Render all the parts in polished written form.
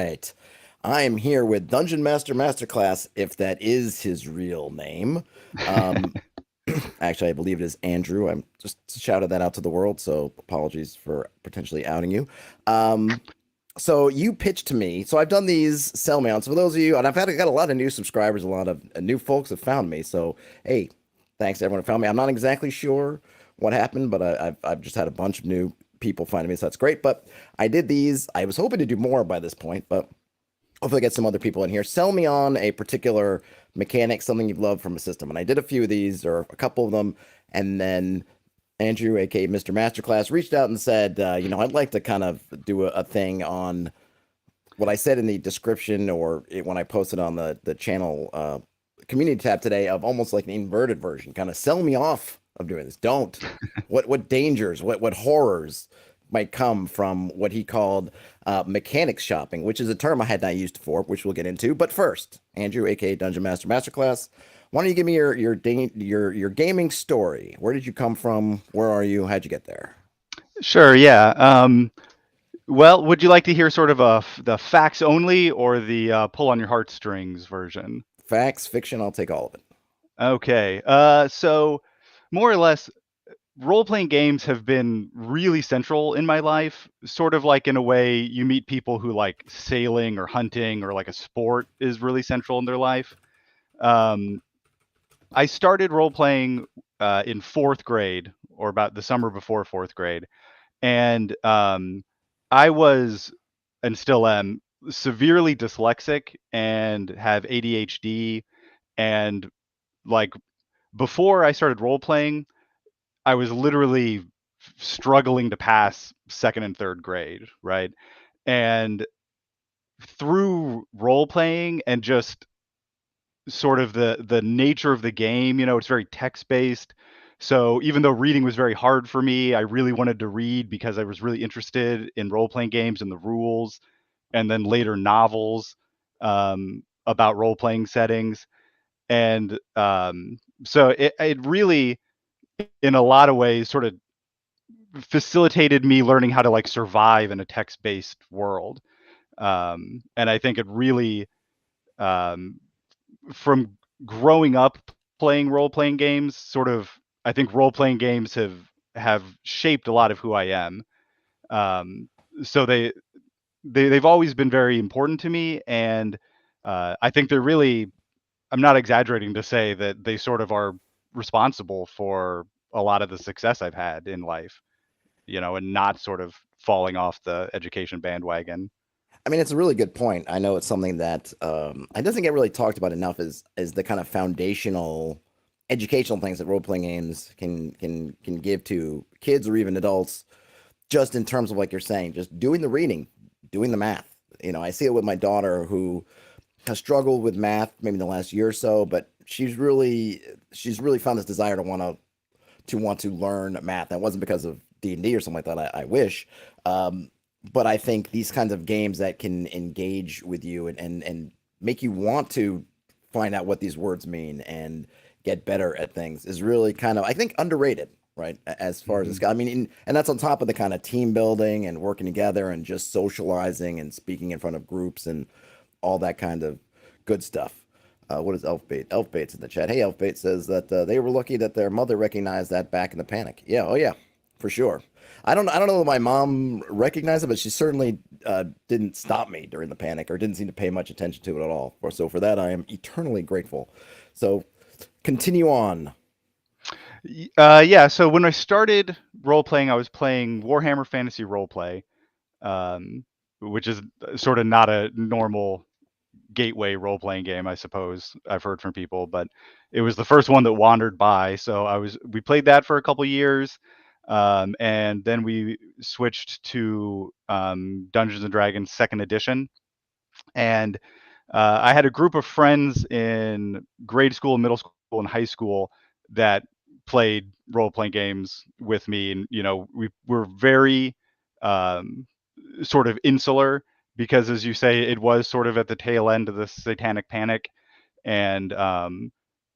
right. I am here with Dungeon Master Masterclass, if that is his real name. Um, Actually, I believe it is Andrew. I'm just shouted that out to the world, so apologies for potentially outing you. Um, so you pitched to me. So I've done these sell me on. So for those of you, and got a lot of new subscribers, a lot of new folks have found me. So hey, thanks to everyone who found me. I'm not exactly sure what happened, but I've just had a bunch of new people finding me, so that's great. But I did these. I was hoping to do more by this point, but hopefully get some other people in here. Sell me on a particular mechanic, something you've loved from a system. And I did a few of these, or a couple of them, and then Andrew, aka Mr. Masterclass, reached out and said, I'd like to kind of do a thing on what I said in the description or when I posted on the channel community tab today of almost like an inverted version. Kind of sell me off of doing this. Don't. What dangers, what horrors might come from what he called mechanics shopping, which is a term I had not used before, which we'll get into. But first, Andrew, aka Dungeon Master Masterclass, why don't you give me your gaming story? Where did you come from? Where are you? How'd you get there? Sure, yeah. Well, would you like to hear sort of the facts only or the pull on your heartstrings version? Facts, fiction, I'll take all of it. Okay. So more or less, role-playing games have been really central in my life, sort of like in a way you meet people who like sailing or hunting or like a sport is really central in their life. Um, I started role-playing in fourth grade or about the summer before fourth grade. And I was and still am severely dyslexic and have ADHD. And like before I started role playing, I was literally struggling to pass second and third grade, right? And through role playing and just sort of the nature of the game, it's very text based. So even though reading was very hard for me, I really wanted to read because I was really interested in role playing games and the rules, and then later novels about role playing settings. And so it really, in a lot of ways, sort of facilitated me learning how to like survive in a text based world. And I think it really, um, from growing up playing role playing games, sort of, I think role playing games have shaped a lot of who I am. Um, so they've always been very important to me, and I think they're really. I'm not exaggerating to say that they sort of are responsible for a lot of the success I've had in life, and not sort of falling off the education bandwagon. I mean, it's a really good point. I know it's something that it doesn't get really talked about enough. Is the kind of foundational educational things that role playing games can give to kids or even adults, just in terms of like you're saying, just doing the reading, doing the math. I see it with my daughter who has struggled with math maybe in the last year or so, but she's really found this desire to want to learn math. That wasn't because of D&D or something like that. I wish. Um, but I think these kinds of games that can engage with you and make you want to find out what these words mean and get better at things is really kind of, I think, underrated, right? As far as this Hmm. guy. I mean, and that's on top of the kind of team building and working together and just socializing and speaking in front of groups and all that kind of good stuff. What is Elfbait? Elfbait's in the chat. Hey, Elfbait says that they were lucky that their mother recognized that back in the panic. Yeah, oh yeah, for sure. I don't know if my mom recognized it, but she certainly didn't stop me during the panic or didn't seem to pay much attention to it at all. So for that, I am eternally grateful. So continue on. Yeah. So when I started role playing, I was playing Warhammer Fantasy Roleplay, um, which is sort of not a normal gateway role playing game, I suppose I've heard from people, but it was the first one that wandered by. So we played that for a couple years, and then we switched to Dungeons and Dragons Second Edition, and I had a group of friends in grade school, middle school, and high school that played role playing games with me, and we were very um, sort of insular because, as you say, it was sort of at the tail end of the Satanic Panic, and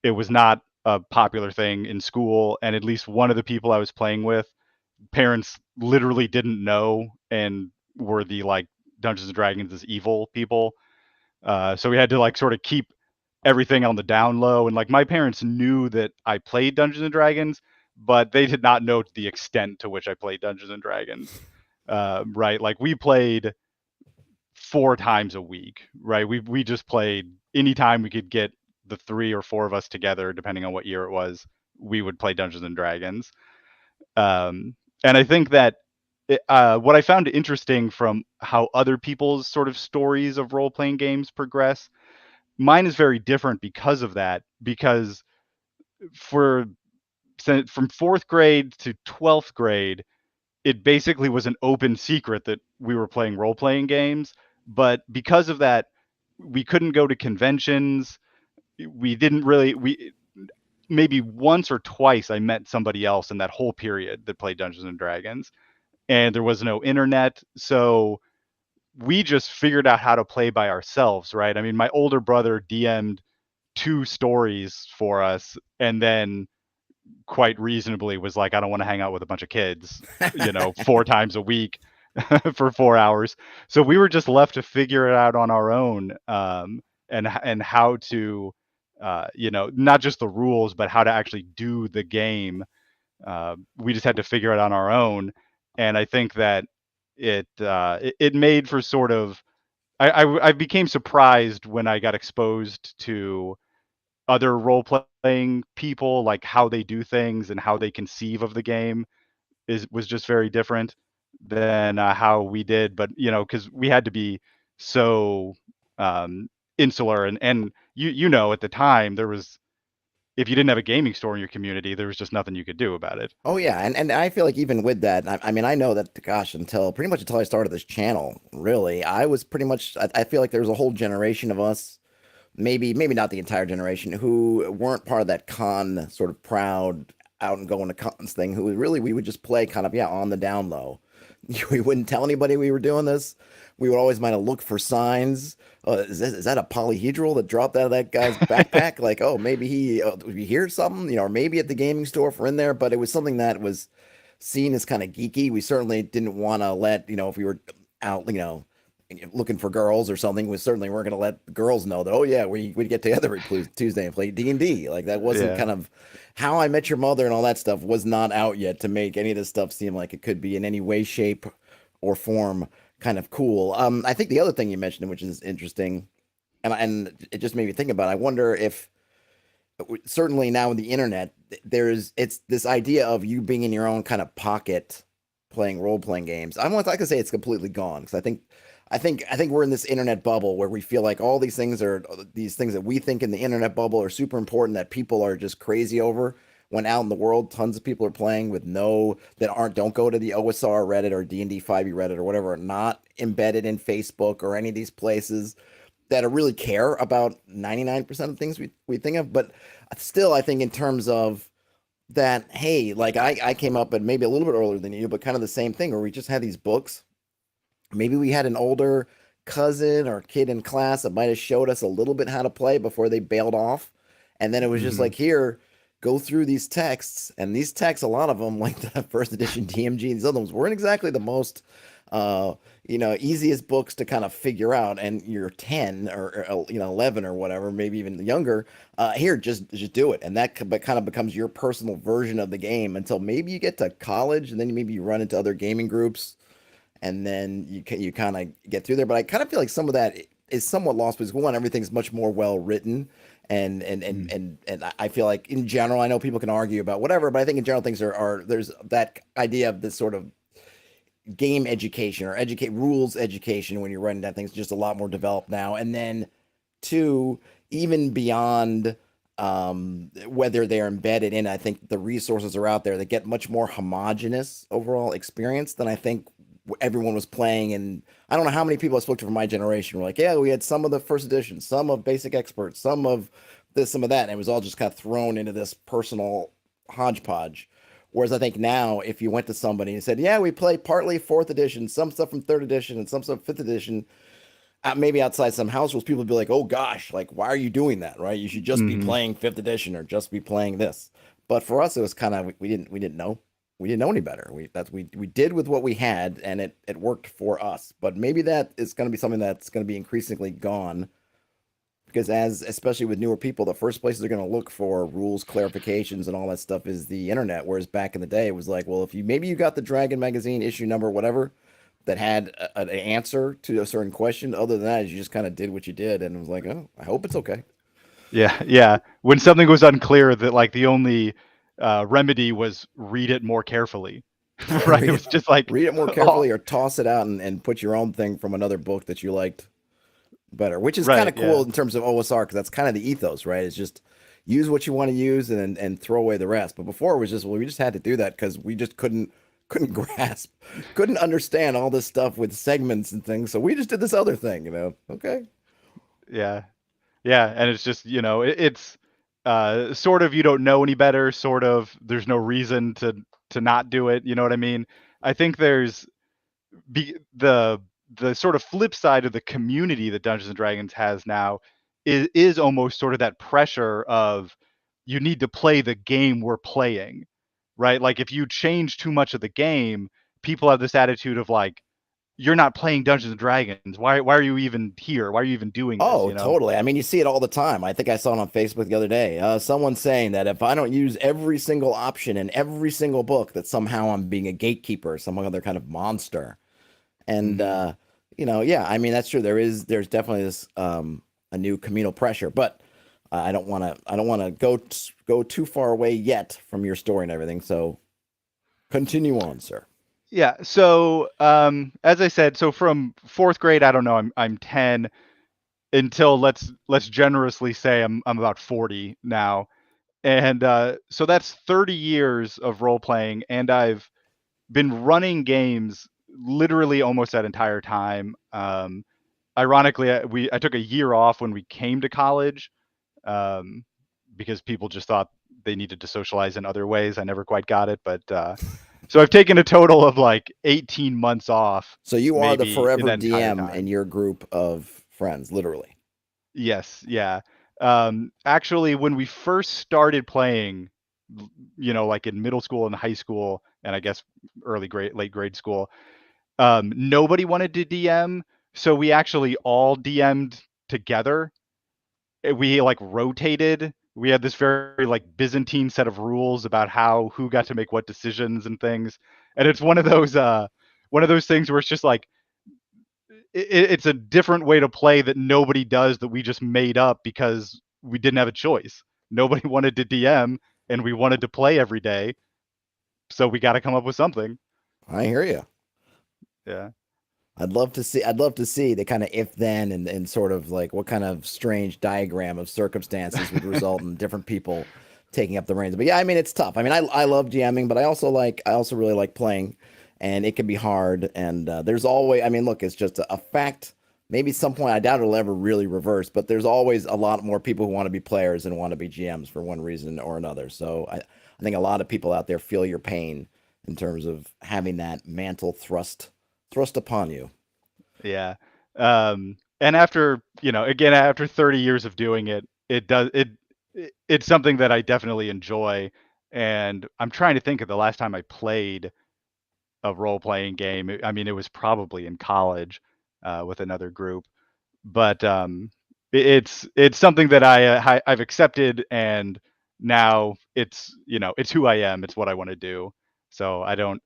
it was not a popular thing in school. And at least one of the people I was playing with, parents literally didn't know and were the like Dungeons and Dragons as evil people. So we had to like sort of keep everything on the down low. And like my parents knew that I played Dungeons and Dragons, but they did not know the extent to which I played Dungeons and Dragons. Right? Like we played 4 times a week, right? We just played anytime we could get the 3 or 4 of us together, depending on what year it was. We would play Dungeons and Dragons. And I think that what I found interesting from how other people's sort of stories of role playing games progress, mine is very different because of that. Because for from 4th grade to 12th grade, it basically was an open secret that we were playing role playing games. But because of that, we couldn't go to conventions. We didn't really, we maybe once or twice I met somebody else in that whole period that played Dungeons and Dragons, and there was no internet. So we just figured out how to play by ourselves, right? I mean, my older brother DM'd 2 stories for us, and then quite reasonably was like, I don't want to hang out with a bunch of kids, 4 times a week for 4 hours. So we were just left to figure it out on our own, and how to, not just the rules, but how to actually do the game. We just had to figure it on our own, and I think that it made for sort of, I became surprised when I got exposed to other role playing people, like how they do things and how they conceive of the game was just very different than how we did. But because we had to be so insular, and at the time there was, if you didn't have a gaming store in your community, there was just nothing you could do about it. Oh yeah, and I feel like even with that, I mean, I know that, gosh, until pretty much until I started this channel, really, I was pretty much. I feel like there was a whole generation of us, maybe not the entire generation, who weren't part of that con sort of proud out and going to cons thing. Who really we would just play kind of on the down low. We wouldn't tell anybody we were doing this. We would always might have looked for signs. Is that a polyhedral that dropped out of that guy's backpack? Like, oh, maybe we hear something, or maybe at the gaming store if we're in there. But it was something that was seen as kind of geeky. We certainly didn't want to let, if we were out, looking for girls or something, we certainly weren't going to let girls know that, oh yeah, we'd get together every Tuesday and play D&D. Like that wasn't Yeah. kind of How I Met Your Mother and all that stuff was not out yet to make any of this stuff seem like it could be in any way, shape, or form kind of cool. I think the other thing you mentioned, which is interesting, and it just made me think about it, I wonder if certainly now with the internet, it's this idea of you being in your own kind of pocket playing role playing games. I'm not gonna say it's completely gone because I think we're in this internet bubble where we feel like all these things that we think in the internet bubble are super important that people are just crazy over. When out in the world, tons of people are playing with don't go to the OSR Reddit or D&D 5e Reddit or whatever, are not embedded in Facebook or any of these places that really care about 99% of things we think of. But still, I think in terms of that, hey, like I came up and maybe a little bit earlier than you, but kind of the same thing where we just had these books. Maybe we had an older cousin or kid in class that might have showed us a little bit how to play before they bailed off. And then it was just Hmm. like, here, go through these texts. And these texts, a lot of them, like the first edition DMG, these other ones weren't exactly the most, easiest books to kind of figure out. And you're 10 or 11 or whatever, maybe even younger. Here, just do it. And that kind of becomes your personal version of the game until maybe you get to college and then maybe you run into other gaming groups and then you kind of get through there. But I kind of feel like some of that is somewhat lost because one, everything's much more well written, and I feel like in general, I know people can argue about whatever, but I think in general things are there's that idea of this sort of game education or educate rules education when you're writing down things just a lot more developed now. And then two, even beyond whether they're embedded in, I think the resources are out there that get much more homogenous overall experience than I think everyone was playing. And I don't know how many people I spoke to from my generation were like, yeah, we had some of the first edition, some of basic experts, some of this, some of that. And it was all just kind of thrown into this personal hodgepodge. Whereas I think now, if you went to somebody and said, yeah, we play partly fourth edition, some stuff from third edition, and some stuff fifth edition, maybe outside some house rules, people would be like, oh gosh, like, why are you doing that? Right? You should just be Hmm. playing fifth edition or just be playing this. But for us, it was kind of, we didn't know. we didn't know any better. We did with what we had, and it worked for us. But maybe that is going to be something that's going to be increasingly gone because as especially with newer people, the first places they're going to look for rules clarifications and all that stuff is the internet. Whereas back in the day, it was like, well, if you maybe you got the Dragon magazine issue number whatever that had an answer to a certain question. Other than that, you just kind of did what you did, and it was like, oh, I hope it's okay. Yeah, yeah. When something was unclear, that like the only remedy was read it more carefully, Yeah, right? It was just like, read it more oh, carefully or toss it out and put your own thing from another book that you liked better, which is kind right, of cool yeah, in terms of OSR because that's kind of the ethos, right? It's just use what you want to use and throw away the rest. But before it was just well, we just had to do that because we just couldn't grasp, couldn't understand all this stuff with segments and things. So we just did this other thing, you know? Okay, yeah, yeah. And it's just, it's sort of you don't know any better, sort of there's no reason to not do it. You know what I mean? I think there's the sort of flip side of the community that Dungeons and Dragons has now is almost sort of that pressure of you need to play the game we're playing, right? Like if you change too much of the game, people have this attitude of like, you're not playing Dungeons and Dragons. Why are you even here? Why are you even doing this? oh, You know? totally. I mean, you see it all the time. I think I saw it on Facebook the other day. Someone saying that if I don't use every single option in every single book, that somehow I'm being a gatekeeper, some other kind of monster. And Hmm. yeah, I mean that's true. There's definitely this a new communal pressure, but I don't want to go too far away yet from your story and everything. So continue on, sir. Yeah. So as I said, so from fourth grade, I don't know, I'm 10 until let's generously say I'm about 40 now. And so that's 30 years of role playing, and I've been running games literally almost that entire time. Ironically, I took a year off when we came to college, um, because people just thought they needed to socialize in other ways. I never quite got it, but so I've taken a total of like 18 months off, So you are the maybe in forever that entire DM in time. your group of friends, literally. Yes, yeah. Actually, when we first started playing, like in middle school and high school, and I guess late grade school, nobody wanted to DM, so we actually all DM'd together. We like rotated. We had this very like Byzantine set of rules about who got to make what decisions and things. And it's one of those things where it's just like it's a different way to play that nobody does that we just made up because we didn't have a choice. Nobody wanted to DM and we wanted to play every day, so we got to come up with something. I hear you. Yeah. I'd love to see the kind of if then and sort of like what kind of strange diagram of circumstances would result in different people taking up the reins. But yeah, I mean it's tough. I mean I love GMing, but I also really like playing, and it can be hard. And there's always I mean look, it's just a fact. Maybe at some point I doubt it'll ever really reverse, but there's always a lot more people who want to be players and want to be GMs for one reason or another. So I think a lot of people out there feel your pain in terms of having that mantle thrust upon you. Yeah. And after, again, after 30 years of doing it, it's something that I definitely enjoy. And I'm trying to think of the last time I played a role-playing game. I mean, it was probably in college, with another group, but it's something that I've accepted, and now it's who I am. It's what I want to do. So I don't.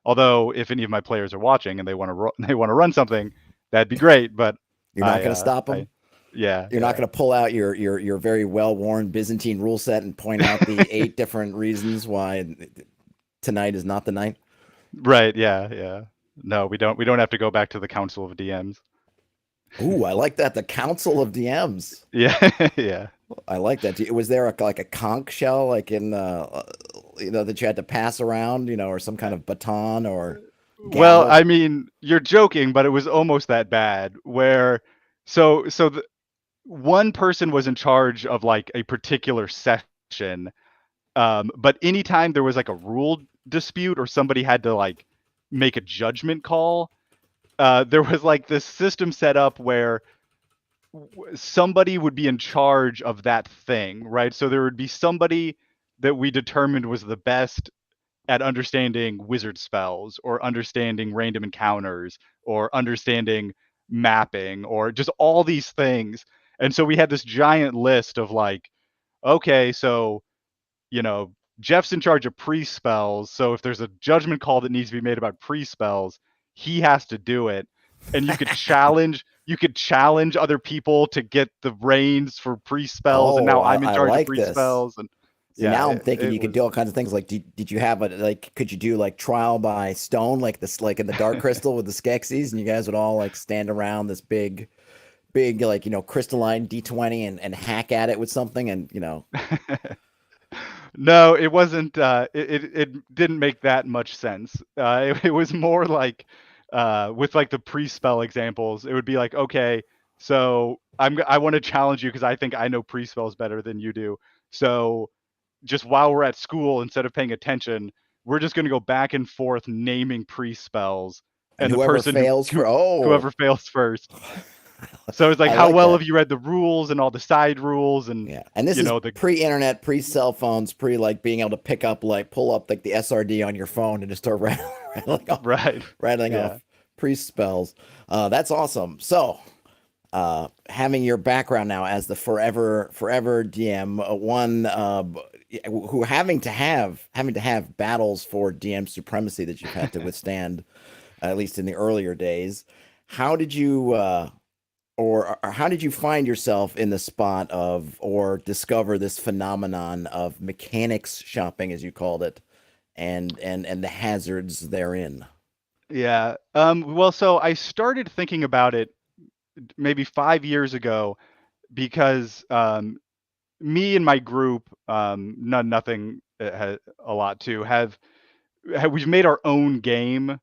Although if any of my players are watching and they want to they want to run something, that'd be great. But You're not I going to stop them. yeah, You're not yeah, going to pull out your very well worn Byzantine rule set and point out the 8 different reasons why tonight is not the night. right, yeah, yeah. No, we don't have to go back to the Council of DMs. Ooh, I like that. The Council of DMs. Yeah, yeah. I like that. Was there like a conch shell, like in that you had to pass around, or some kind of baton or Well, gavel? I mean, you're joking, but it was almost that bad. Where so one person was in charge of like a particular session, but anytime there was like a rule dispute or somebody had to like make a judgment call, there was like this system set up where somebody would be in charge of that thing, right? So there would be somebody that we determined was the best at understanding wizard spells or understanding random encounters or understanding mapping or just all these things. And so we had this giant list of like, okay, so, you know, Jeff's in charge of pre-spells, so if there's a judgment call that needs to be made about pre-spells, he has to do it. And you could challenge other people to get the reins for pre-spells, and Oh, now I'm in I charge of like this. pre-spells. And See, yeah, now I'm it, thinking it you could do was all kinds of things. Like, did you have a like? Could you do like trial by stone, like this, like in the Dark Crystal with the Skeksis, and you guys would all like stand around this big, like crystalline D20 and hack at it with something, and No, it wasn't. It didn't make that much sense. It was more like with like the pre-spell examples. It would be like, okay, so I want to challenge you because I think I know pre-spells better than you do. So just while we're at school, instead of paying attention, we're just going to go back and forth naming pre-spells, and and the whoever person fails for whoever fails first. So it's like, I how like well that. have you read the rules and all the side rules and Yeah, and this is the pre-internet, pre-cell phones, pre like being able to pick up like pull up like the SRD on your phone and just start rattling off, right, rattling yeah. off pre-spells. That's awesome. So, having your background now as the forever DM, one who having to have battles for DM supremacy that you've had to withstand, at least in the earlier days. How did you? Or how did you find yourself in the spot of or discover this phenomenon of mechanics shopping, as you called it, and the hazards therein? Yeah. Well, so I started thinking about it maybe 5 years ago because me and my group, nothing a lot too, we've made our own game.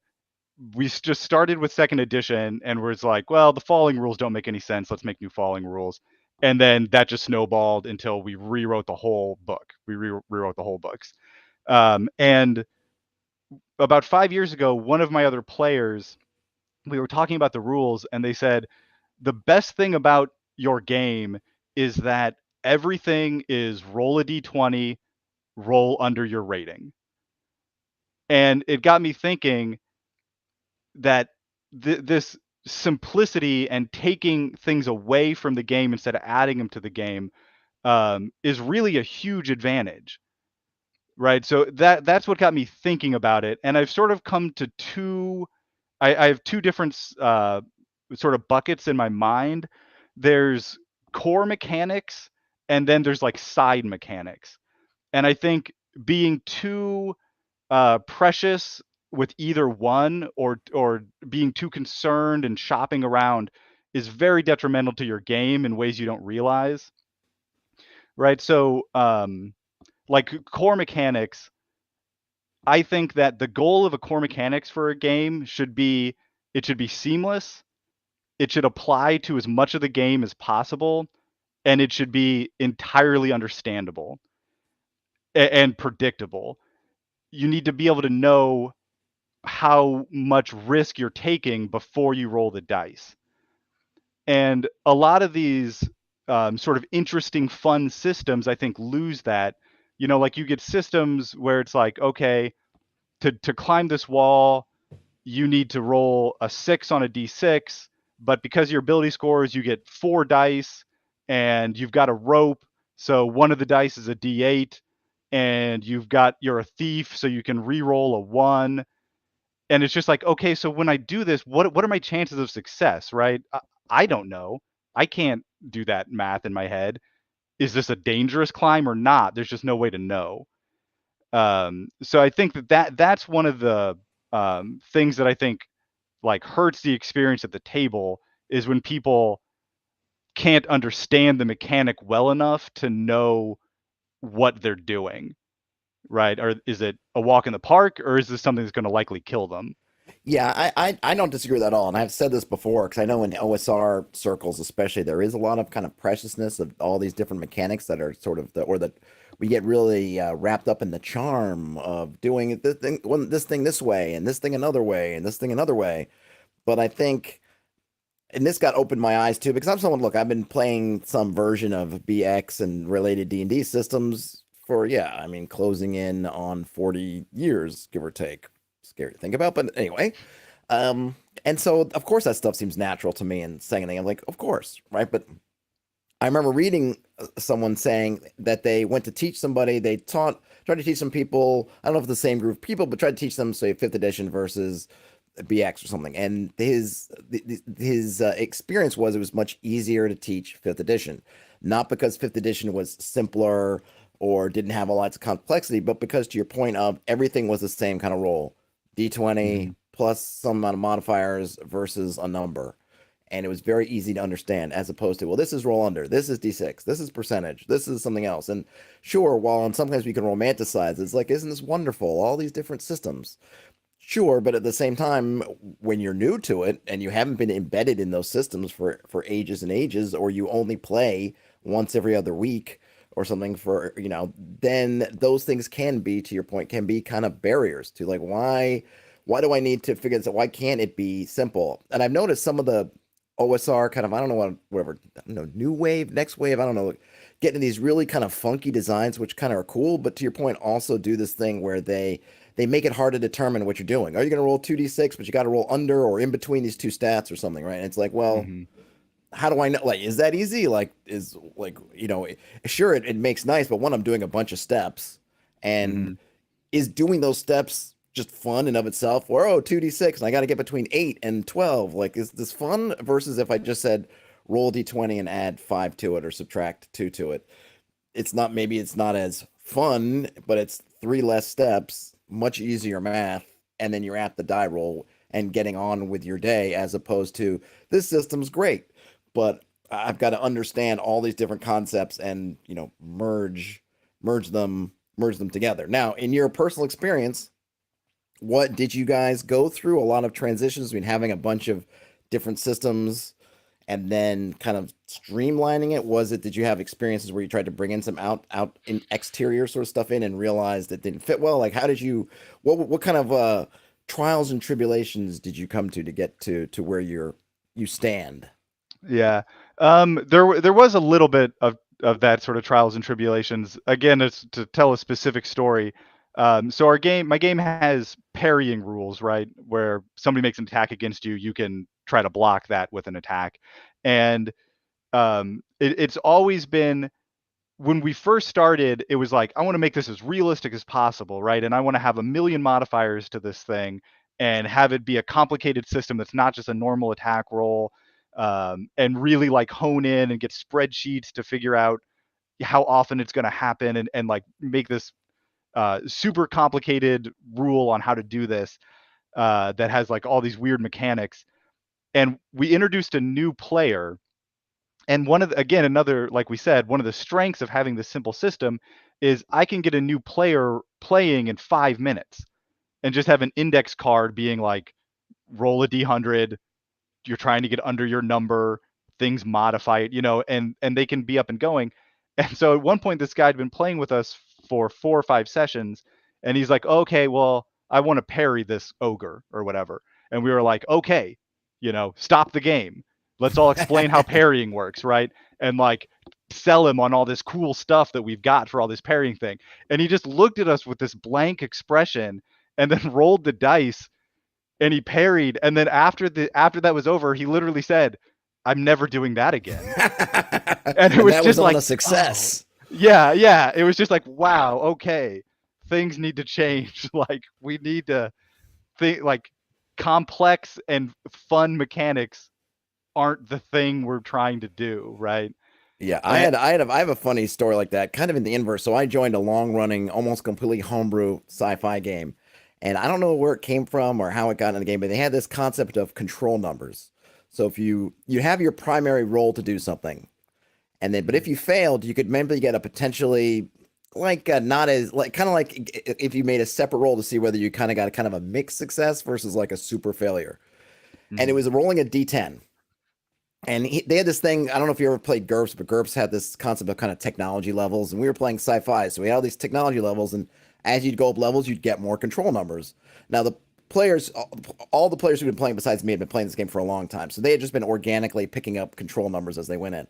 Just started with second edition and was like, well, the falling rules don't make any sense. Let's make new falling rules. And then that just snowballed until we rewrote the whole book. We rewrote the whole books. And about 5 years ago, one of my other players, we were talking about the rules, and they said the best thing about your game is that everything is roll a d20, roll under your rating. And it got me thinking that this simplicity and taking things away from the game instead of adding them to the game is really a huge advantage, right? So that's what got me thinking about it, and I've sort of come to two. I have two different sort of buckets in my mind. There's core mechanics, and then there's like side mechanics. And I think being too precious with either one, or being too concerned and shopping around, is very detrimental to your game in ways you don't realize, right? So, like core mechanics, I think that the goal of a core mechanics for a game should be it should be seamless. It should apply to as much of the game as possible, and it should be entirely understandable and predictable. You need to be able to know how much risk you're taking before you roll the dice. And a lot of these sort of interesting, fun systems, I think, lose that. Like you get systems where it's like, okay, to climb this wall, you need to roll a 6 on a d6, but because of your ability scores, you get 4 dice, and you've got a rope, so one of the dice is a d8, and you're a thief, so you can re-roll a 1. And it's just like, okay, so when I do this, what are my chances of success, right? I don't know. I can't do that math in my head. Is this a dangerous climb or not? There's just no way to know. So I think that's one of the things that I think like hurts the experience at the table, is when people can't understand the mechanic well enough to know what they're doing, right? Or is it a walk in the park, or is this something that's going to likely kill them? Yeah, I don't disagree with that at all. And I've said this before because I know in OSR circles, especially, there is a lot of kind of preciousness of all these different mechanics that are sort of or that we get really wrapped up in the charm of doing this thing this way and this thing another way and this thing another way. But I think, and this got opened my eyes too, because I'm someone, look, I've been playing some version of BX and related D&D systems for, yeah, I mean, closing in on 40 years, give or take. Scary to think about, but anyway. Um, and so, of course, that stuff seems natural to me and saying anything. I'm like, of course, right? But I remember reading someone saying that they went to teach somebody, tried to teach some people, I don't know if it's the same group of people, but tried to teach them, say, fifth edition versus BX or something. And his experience was it was much easier to teach fifth edition, not because fifth edition was simpler or didn't have a lot of complexity, but because to your point of everything was the same kind of roll, D20 Mm-hmm. plus some amount of modifiers versus a number. And it was very easy to understand as opposed to, well, this is roll under, this is D6, this is percentage, this is something else. And sure, while sometimes we can romanticize, it's like, isn't this wonderful? All these different systems. Sure, but at the same time, when you're new to it and you haven't been embedded in those systems for ages and ages, or you only play once every other week or something for, then those things can be, to your point, can be kind of barriers to like, why do I need to figure this out? Why can't it be simple? And I've noticed some of the OSR kind of, I don't know what, whatever, I don't know, new wave, next wave, I don't know, getting these really kind of funky designs, which kind of are cool, but to your point, also do this thing where they make it hard to determine what you're doing. Are you going to roll 2d6, but you got to roll under or in between these two stats or something, right? And it's like, well, Mm-hmm. how do I know? Like, is that easy? Like, sure, it makes nice, but one, I'm doing a bunch of steps, and Mm-hmm. is doing those steps just fun in of itself? Or, oh, 2d6, and I got to get between 8 and 12. Like, is this fun? Versus if I just said roll d20 and add 5 to it or subtract 2 to it. Maybe it's not as fun, but it's 3 less steps, much easier math, and then you're at the die roll and getting on with your day as opposed to this system's great, but I've got to understand all these different concepts and, merge them together. Now, in your personal experience, what did you guys go through? A lot of transitions between having a bunch of different systems and then kind of streamlining it. Did you have experiences where you tried to bring in some out in exterior sort of stuff in and realized it didn't fit well? Like, how did you, what kind of trials and tribulations did you come to get to where you stand? Yeah. There was a little bit of that sort of trials and tribulations. Again, it's to tell a specific story. So my game has parrying rules, right? Where somebody makes an attack against you, you can try to block that with an attack. And it's always been, when we first started, it was like, I want to make this as realistic as possible, right? And I want to have a million modifiers to this thing and have it be a complicated system that's not just a normal attack roll, and really like hone in and get spreadsheets to figure out how often it's going to happen, and like make this super complicated rule on how to do this, that has like all these weird mechanics. And we introduced a new player, and again, another, like we said, one of the strengths of having this simple system is I can get a new player playing in 5 minutes and just have an index card being like, roll a d100, you're trying to get under your number, things modify it, and they can be up and going. And so at one point, this guy had been playing with us for 4 or 5 sessions, and he's like, okay, well, I want to parry this ogre or whatever. And we were like, okay, stop the game. Let's all explain how parrying works, right? And like sell him on all this cool stuff that we've got for all this parrying thing. And he just looked at us with this blank expression and then rolled the dice and he parried. And then after that was over, he literally said, I'm never doing that again. And it And was that was just on a like, oh, success. yeah. It was just like, wow, okay. Things need to change. Like, we need to think like complex and fun mechanics aren't the thing we're trying to do, right? Yeah, And I have a funny story like that, kind of in the inverse. So I joined a long running, almost completely homebrew sci-fi game, and I don't know where it came from or how it got in the game, but they had this concept of control numbers. So if you have your primary role to do something, and then but if you failed, you could maybe get a potentially like not as like kind of like if you made a separate roll to see whether you kind of got a kind of a mixed success versus like a super failure, and it mm-hmm. was rolling a d10. And they had this thing. I don't know if you ever played GURPS, but GURPS had this concept of kind of technology levels, and we were playing sci-fi, so we had all these technology levels, and as you'd go up levels, you'd get more control numbers. Now the players, all the players who've been playing besides me had been playing this game for a long time, so they had just been organically picking up control numbers as they went in.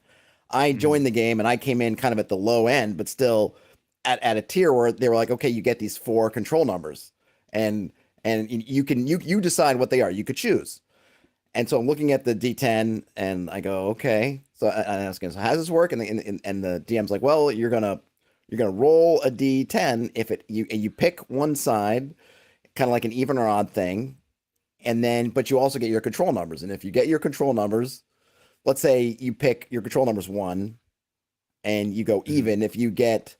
I Mm-hmm. joined the game, and I came in kind of at the low end, but still, at a tier where they were like, okay, you get these four control numbers, and you decide what they are. You could choose. And so I'm looking at the D10 and I go, okay. So I ask him, so how does this work? And the DM's like, well, you're gonna roll a D10 if you pick one side, kind of like an even or odd thing, and then but you also get your control numbers. And if you get your control numbers, let's say you pick your control numbers one, and you go Mhm. even. If you get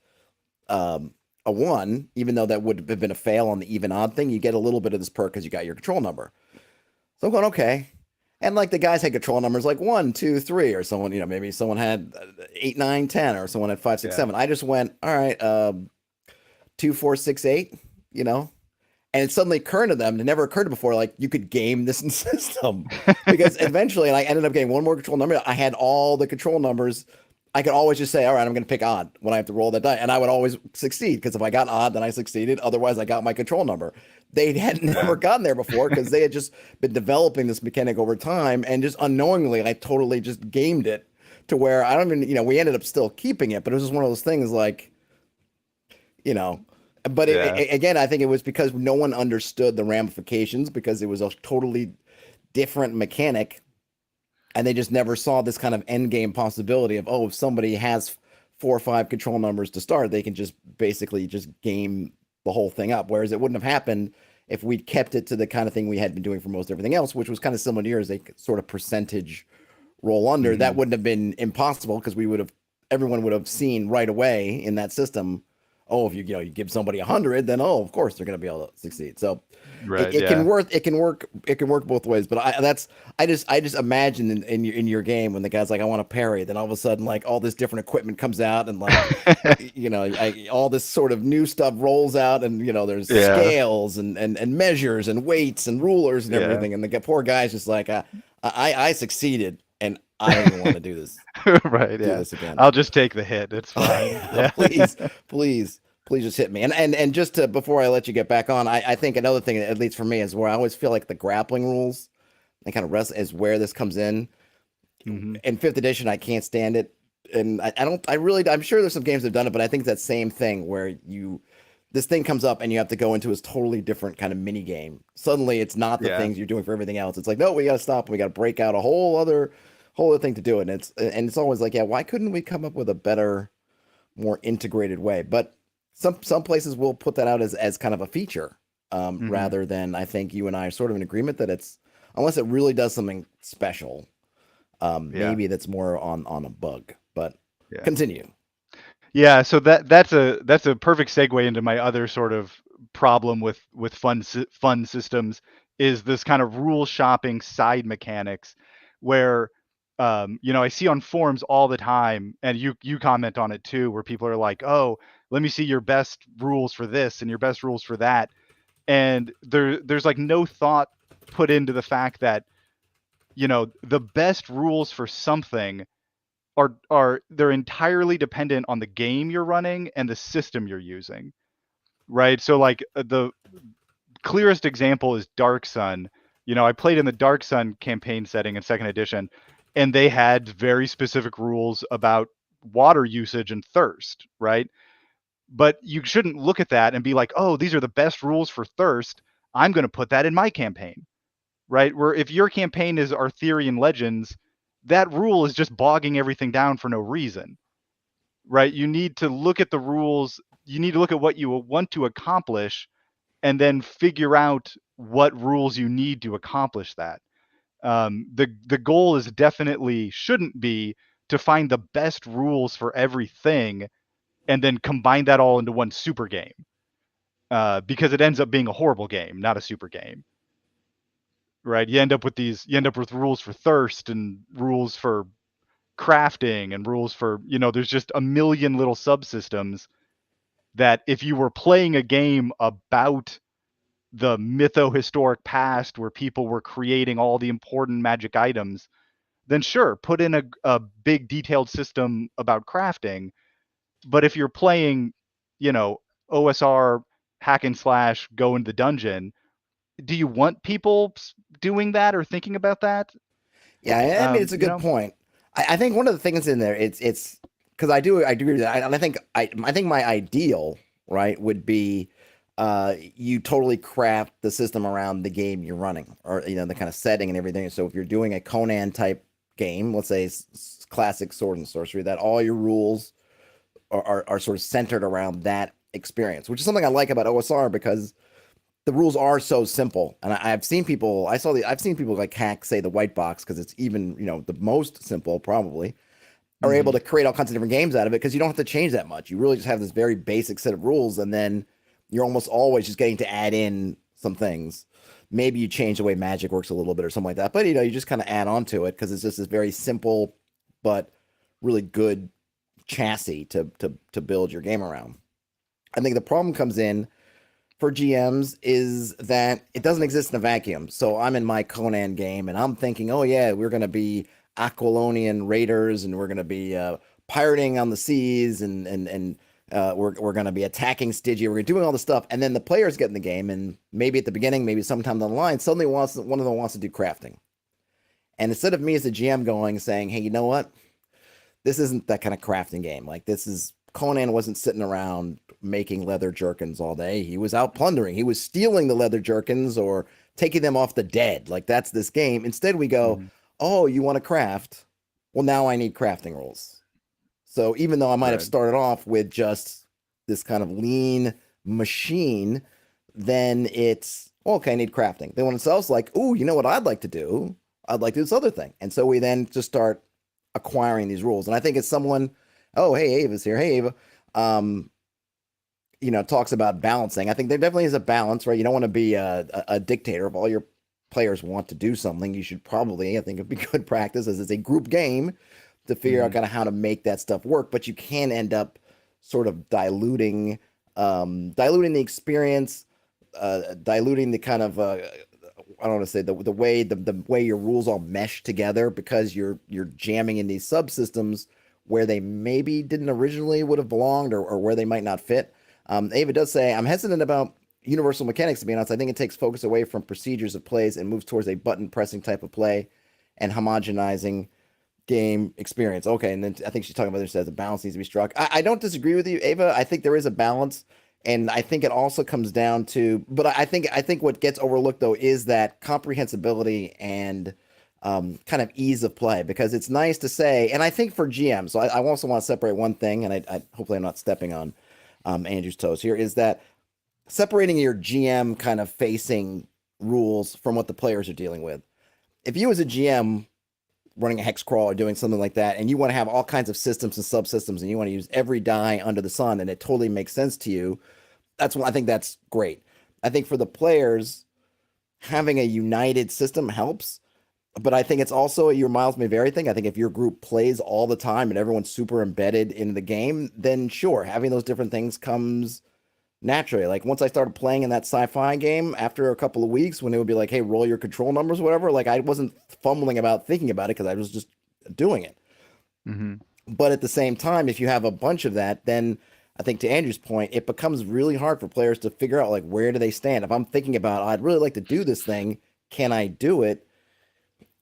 a one, even though that would have been a fail on the even odd thing, you get a little bit of this perk because you got your control number. So I'm going, okay. And like the guys had control numbers like 1, 2, 3, or someone, maybe someone had 8, 9, 10, or someone had 5, 6, Yeah. 7. I just went, all right, 2, 4, 6, 8, you know? And it suddenly occurred to them, it never occurred to before, like you could game this system. Because eventually, and I ended up getting one more control number. I had all the control numbers. I could always just say, all right, I'm going to pick odd when I have to roll that die. And I would always succeed because if I got odd, then I succeeded. Otherwise, I got my control number. They had never Yeah. gotten there before because they had just been developing this mechanic over time. And just unknowingly, I totally just gamed it to where I don't even, we ended up still keeping it. But it was just one of those things like, you know, but Yeah. again, I think it was because no one understood the ramifications because it was a totally different mechanic, and they just never saw this kind of end game possibility of, oh, if somebody has 4 or 5 control numbers to start, they can just basically just game the whole thing up. Whereas it wouldn't have happened if we'd kept it to the kind of thing we had been doing for most everything else, which was kind of similar to yours, a sort of percentage roll under. That Hmm. wouldn't have been impossible because everyone would have seen right away in that system. Oh, if you give somebody 100, then of course they're going to be able to succeed. So Right. it can Yeah. work. It can work both ways. But I just imagine in your game when the guy's like, I want to parry, then all of a sudden like all this different equipment comes out and like all this sort of new stuff rolls out, and there's Yeah. scales and measures and weights and rulers and Yeah. everything, and the poor guy's just like, I succeeded, and I don't even want to do this Right. do Yeah. this again. I'll just take the hit. It's fine. Yeah. Please, please, please just hit me. And just to before I let you get back on, I think another thing, at least for me, is where I always feel like the grappling rules and kind of rest is where this comes in. Hmm. In fifth edition, I can't stand it. And I don't I'm sure there's some games that have done it, but I think it's that same thing where this thing comes up and you have to go into a totally different kind of mini game. Suddenly it's not the Yeah. things you're doing for everything else. It's like, no, we gotta stop and we gotta break out a whole other thing to do it. And it's always like, yeah, why couldn't we come up with a better, more integrated way? But some places will put that out as kind of a feature, Hmm. rather than, I think you and I are sort of in agreement that it's, unless it really does something special, Yeah. maybe that's more on a bug. But Yeah. continue. Yeah, so that's a perfect segue into my other sort of problem with fun systems is this kind of rule shopping side mechanics where I see on forums all the time, and you comment on it too, where people are like, "Oh, let me see your best rules for this and your best rules for that," and there's like no thought put into the fact that the best rules for something are they're entirely dependent on the game you're running and the system you're using, right? So like the clearest example is Dark Sun. I played in the Dark Sun campaign setting in second edition, and they had very specific rules about water usage and thirst, right? But you shouldn't look at that and be like, oh, these are the best rules for thirst, I'm going to put that in my campaign, right? Where if your campaign is Arthurian Legends, that rule is just bogging everything down for no reason, right? You need to look at the rules. You need to look at what you want to accomplish and then figure out what rules you need to accomplish that. The goal is definitely shouldn't be to find the best rules for everything and then combine that all into one super game, because it ends up being a horrible game, not a super game, right? You end up with rules for thirst and rules for crafting and rules for there's just a million little subsystems that if you were playing a game about the mytho-historic past where people were creating all the important magic items, then sure, put in a big detailed system about crafting. But if you're playing, you know, OSR hack and slash go into the dungeon, do you want people doing that or thinking about that? Yeah, I mean, it's a You good know? point. I think one of the things in there, it's because I do agree with that. And I think my ideal, right, would be you totally craft the system around the game you're running, or the kind of setting and everything. So if you're doing a Conan type game, let's say classic sword and sorcery, that all your rules are sort of centered around that experience, which is something I like about OSR because the rules are so simple. And I've seen people, I've seen people like hack, say, the white box because it's even, the most simple probably, are able to create all kinds of different games out of it because you don't have to change that much. You really just have this very basic set of rules, and then you're almost always just getting to add in some things. Maybe you change the way magic works a little bit or something like that, but you just kind of add on to it because it's just this very simple but really good chassis to build your game around. I think the problem comes in for GMs is that it doesn't exist in a vacuum. So I'm in my Conan game and I'm thinking, oh yeah, we're going to be Aquilonian raiders and we're going to be pirating on the seas and we're going to be attacking Stygia. We're doing all this stuff, and then the players get in the game, and maybe at the beginning, maybe sometime down the line, suddenly one of them wants to do crafting, and instead of me as a GM going saying, hey, you know what, this isn't that kind of crafting game. Like this is Conan wasn't sitting around making leather jerkins all day. He was out plundering. He was stealing the leather jerkins or taking them off the dead. Like that's this game. Instead, we go, oh, you want to craft? Well, now I need crafting rules. So even though I might have started off with just this kind of lean machine, then it's okay, I need crafting. Then when it's else like, oh, you know what I'd like to do? I'd like to do this other thing. And so we then just start acquiring these rules. And I think it's someone, oh, hey, Ava's here. Hey, Ava. Talks about balancing. I think there definitely is a balance, right? You don't want to be a dictator. If all your players want to do something, you should probably, I think it'd be good practice as it's a group game to figure out kind of how to make that stuff work. But you can end up sort of diluting the experience, diluting the kind of I don't want to say the way your rules all mesh together because you're jamming in these subsystems where they maybe didn't originally would have belonged or where they might not fit. Ava does say, I'm hesitant about universal mechanics, to be honest. I think it takes focus away from procedures of plays and moves towards a button pressing type of play and homogenizing game experience. Okay, and then I think she's talking about this as a balance needs to be struck. I don't disagree with you, Ava. I think there is a balance, and I think it also comes down to, but I think what gets overlooked though is that comprehensibility and kind of ease of play, because it's nice to say, and I think for GMs, so I also want to separate one thing, and I hopefully I'm not stepping on Andrew's toes here, is that separating your GM kind of facing rules from what the players are dealing with. If you as a GM running a hex crawl or doing something like that, and you want to have all kinds of systems and subsystems, and you want to use every die under the sun, and it totally makes sense to you, I think that's great. I think for the players, having a united system helps, but I think it's also your miles may vary thing. I think if your group plays all the time and everyone's super embedded in the game, then sure, having those different things comes naturally. Like once I started playing in that sci-fi game, after a couple of weeks, when it would be like, hey, roll your control numbers, or whatever, like I wasn't fumbling about thinking about it because I was just doing it. But at the same time, if you have a bunch of that, then I think to Andrew's point, it becomes really hard for players to figure out like where do they stand. If I'm thinking about, I'd really like to do this thing, can I do it?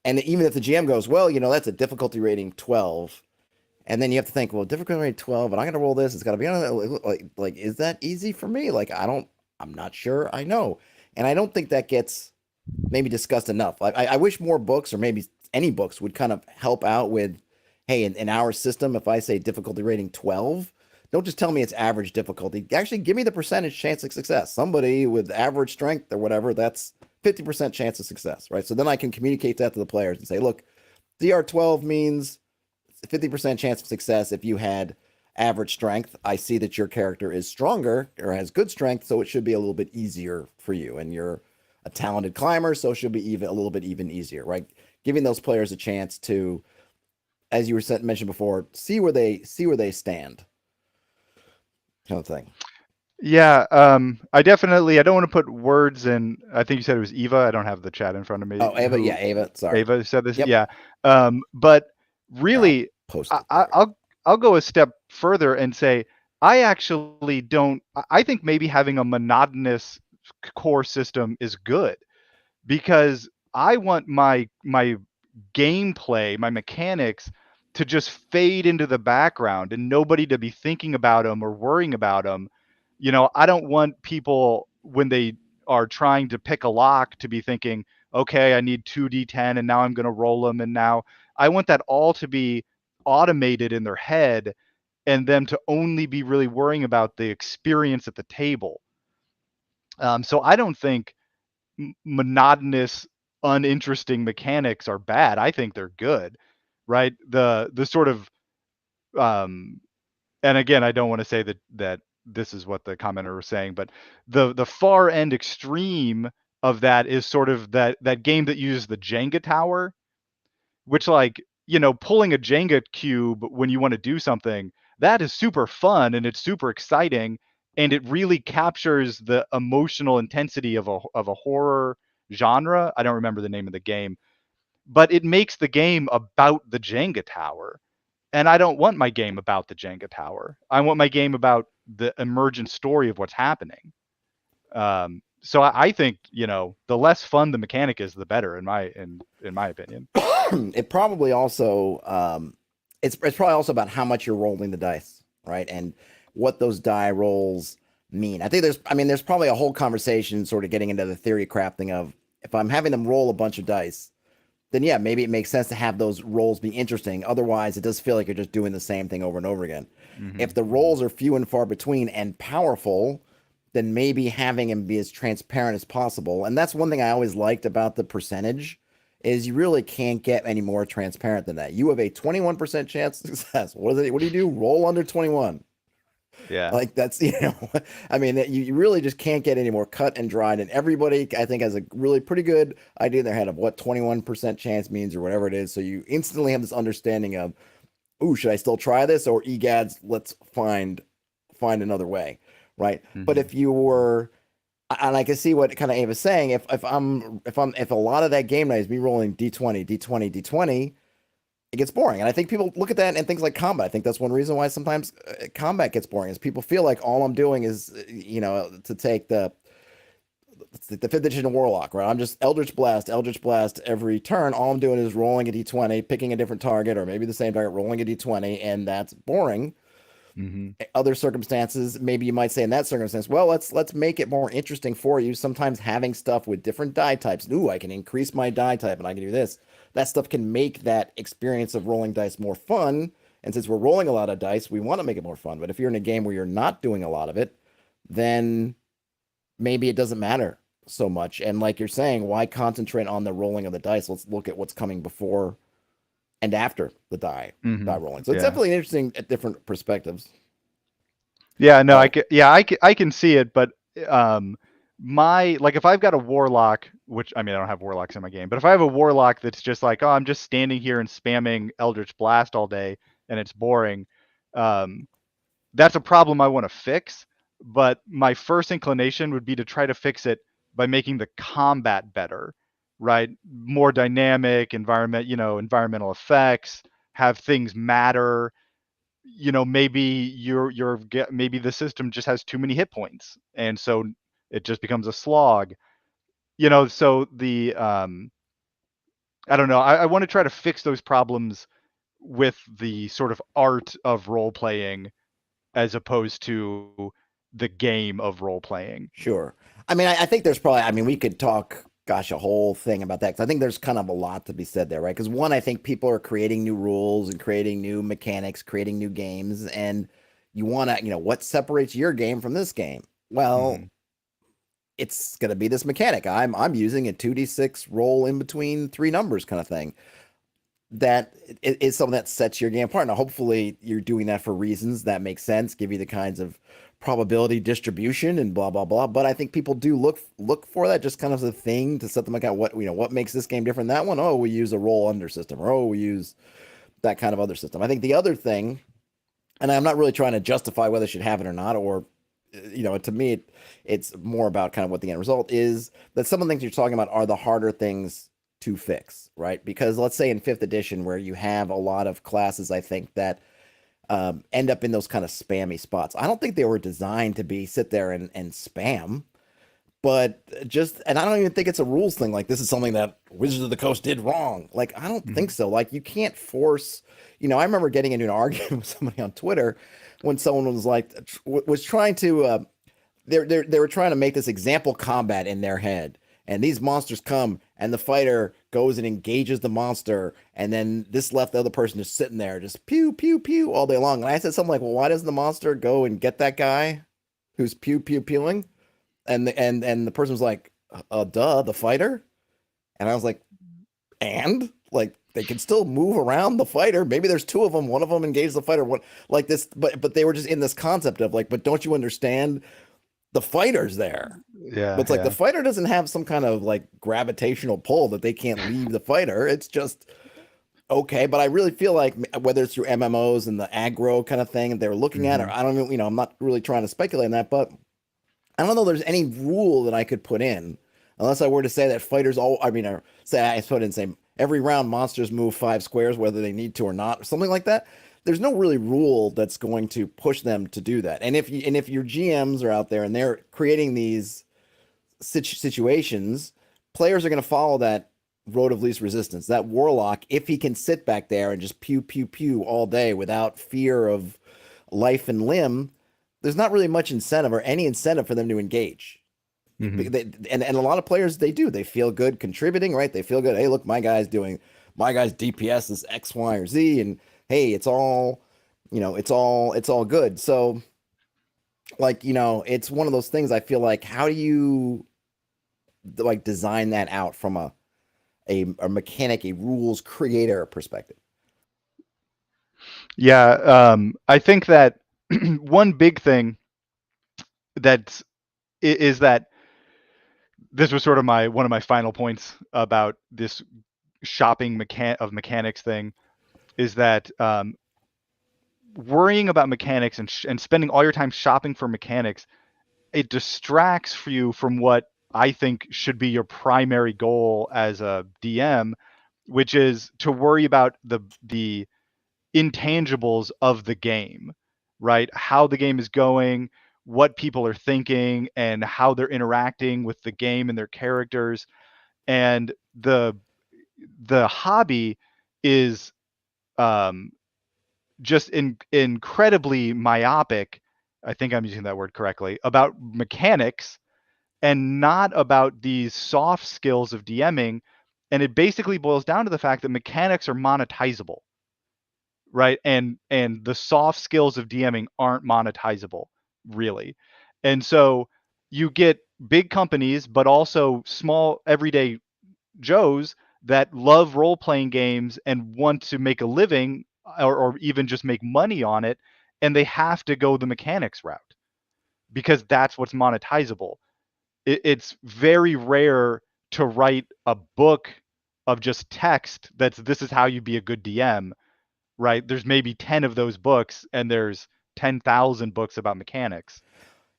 And even if the GM goes, well, that's a difficulty rating 12. And then you have to think, well, difficulty rating 12, and I'm going to roll this. It's got to be on like, is that easy for me? Like, I'm not sure I know. And I don't think that gets maybe discussed enough. Like, I wish more books or maybe any books would kind of help out with, hey, in our system, if I say difficulty rating 12, don't just tell me it's average difficulty. Actually, give me the percentage chance of success. Somebody with average strength or whatever, that's 50% chance of success, right? So then I can communicate that to the players and say, look, DR12 means 50% chance of success if you had average strength. I see that your character is stronger or has good strength, so it should be a little bit easier for you. And you're a talented climber, so it should be a little bit easier, right? Giving those players a chance to, as you were mentioned before, see where they stand, kind of thing. Yeah, I don't want to put words in. I think you said it was Eva. I don't have the chat in front of me. Oh, Ava, yeah, Ava. Sorry, Ava said this. Yep. Yeah, but really, I'll go a step further and say I actually don't. I think maybe having a monotonous core system is good, because I want my gameplay, my mechanics, to just fade into the background and nobody to be thinking about them or worrying about them. I don't want people when they are trying to pick a lock to be thinking, okay, I need 2d10 and now I'm going to roll them. And now I want that all to be automated in their head and them to only be really worrying about the experience at the table. So I don't think monotonous, uninteresting mechanics are bad. I think they're good, right? The sort of um, and again, I don't want to say that this is what the commenter was saying, but the far end extreme of that is sort of that game that uses the Jenga tower, which like, pulling a Jenga cube when you want to do something, that is super fun and it's super exciting and it really captures the emotional intensity of a horror genre. I don't remember the name of the game, but it makes the game about the Jenga tower. And I don't want my game about the Jenga tower. I want my game about the emergent story of what's happening. So I think, the less fun the mechanic is, the better in my opinion. It probably also it's probably also about how much you're rolling the dice, right? And what those die rolls mean. I think there's probably a whole conversation sort of getting into the theory crafting of if I'm having them roll a bunch of dice, then yeah, maybe it makes sense to have those rolls be interesting. Otherwise, it does feel like you're just doing the same thing over and over again. Mm-hmm. If the rolls are few and far between and powerful, then maybe having them be as transparent as possible. And that's one thing I always liked about the percentage is you really can't get any more transparent than that. You have a 21% chance of success. What do you do? Roll under 21. Yeah. Like that's, I mean, you really just can't get any more cut and dried. And everybody, I think, has a really pretty good idea in their head of what 21% chance means or whatever it is. So you instantly have this understanding of, ooh, should I still try this? Or egads, let's find another way. Right. Mm-hmm. But if you were, and I can see what kind of Ava's saying, if a lot of that game night is me rolling D20, D20, D20, it gets boring. And I think people look at that and things like combat. I think that's one reason why sometimes combat gets boring is people feel like all I'm doing is, to take the fifth edition Warlock, right? I'm just Eldritch Blast every turn. All I'm doing is rolling a D20, picking a different target, or maybe the same target, rolling a D20, and that's boring. Mm-hmm. Other circumstances, maybe you might say in that circumstance, well, let's make it more interesting for you. Sometimes having stuff with different die types. Ooh, I can increase my die type and I can do this. That stuff can make that experience of rolling dice more fun. And since we're rolling a lot of dice, we want to make it more fun. But if you're in a game where you're not doing a lot of it, then maybe it doesn't matter so much. And like you're saying, why concentrate on the rolling of the dice? Let's look at what's coming before and after the die rolling. So it's definitely interesting at different perspectives. Yeah, no, I can see it, but if I've got a warlock, which I mean I don't have warlocks in my game, but if I have a warlock that's just like, oh, I'm just standing here and spamming Eldritch Blast all day and it's boring, that's a problem I want to fix. But my first inclination would be to try to fix it by making the combat better, right? More dynamic environmental effects, have things matter. Maybe maybe the system just has too many hit points, and so it just becomes a slog. So the I don't know. I want to try to fix those problems with the sort of art of role playing as opposed to the game of role playing. Sure. I mean, I think there's probably, I mean, we could talk, gosh, a whole thing about that. 'Cause I think there's kind of a lot to be said there, right? Because one, I think people are creating new rules and creating new mechanics, creating new games. And you want to, what separates your game from this game? Well, it's going to be this mechanic. I'm using a 2d6 roll in between three numbers kind of thing. That is something that sets your game apart. Now, hopefully, you're doing that for reasons that make sense, give you the kinds of probability distribution and blah blah blah. But I think people do look for that just kind of a thing to set them account. What makes this game different than that one? Oh, we use a roll under system, or oh, we use that kind of other system. I think the other thing, and I'm not really trying to justify whether it should have it or not, or to me, it's more about kind of what the end result is. That some of the things you're talking about are the harder things to fix, right? Because let's say in fifth edition, where you have a lot of classes, I think that end up in those kind of spammy spots. I don't think they were designed to sit there and spam, but and I don't even think it's a rules thing. Like this is something that Wizards of the Coast did wrong. Like I don't think Mhm. so. Like you can't force. I remember getting into an argument with somebody on Twitter when someone was like was trying to. They were trying to make this example combat in their head, and these monsters come, and the fighter goes and engages the monster, and then this left the other person just sitting there, just pew pew pew all day long. And I said something like, "Well, why doesn't the monster go and get that guy who's pew pew pewing?" And the person was like, duh, the fighter. And I was like, and like they can still move around the fighter. Maybe there's two of them. One of them engages the fighter. What like this? But they were just in this concept of like, but don't you understand? The fighter's there. But Yeah, it's like the yeah. fighter doesn't have some kind of like gravitational pull that they can't leave the fighter. It's just okay. But I really feel like whether it's through MMOs and the aggro kind of thing they're looking at, or Hmm. I don't know, I'm not really trying to speculate on that, but I don't know there's any rule that I could put in unless I were to say that fighters or say I put in say every round monsters move 5 squares whether they need to or not or something like that. There's no really rule that's going to push them to do that. And if your GMs are out there and they're creating these situations, players are going to follow that road of least resistance. That warlock, if he can sit back there and just pew pew pew all day without fear of life and limb, there's not really much incentive or any incentive for them to engage. Hmm. And a lot of players they do. They feel good contributing, right? They feel good. Hey, look, my guy's DPS is X, Y, or Z, and hey, it's all good. So like it's one of those things. I feel like how do you like design that out from a mechanic, a rules creator perspective? Yeah, I think that one big thing that is that this was sort of my one of my final points about this shopping mechanics thing is that worrying about mechanics and spending all your time shopping for mechanics, it distracts you from what I think should be your primary goal as a DM, which is to worry about the intangibles of the game, right? How the game is going, what people are thinking, and how they're interacting with the game and their characters. And the hobby is um, just incredibly myopic. I think I'm using that word correctly about mechanics and not about these soft skills of DMing. And it basically boils down to the fact that mechanics are monetizable, right? And the soft skills of DMing aren't monetizable, really. And so you get big companies, but also small everyday Joes that love role playing games and want to make a living or even just make money on it, and they have to go the mechanics route because that's what's monetizable. It's very rare to write a book of just text that's this is how you be a good DM, right? There's maybe 10 of those books and there's 10,000 books about mechanics.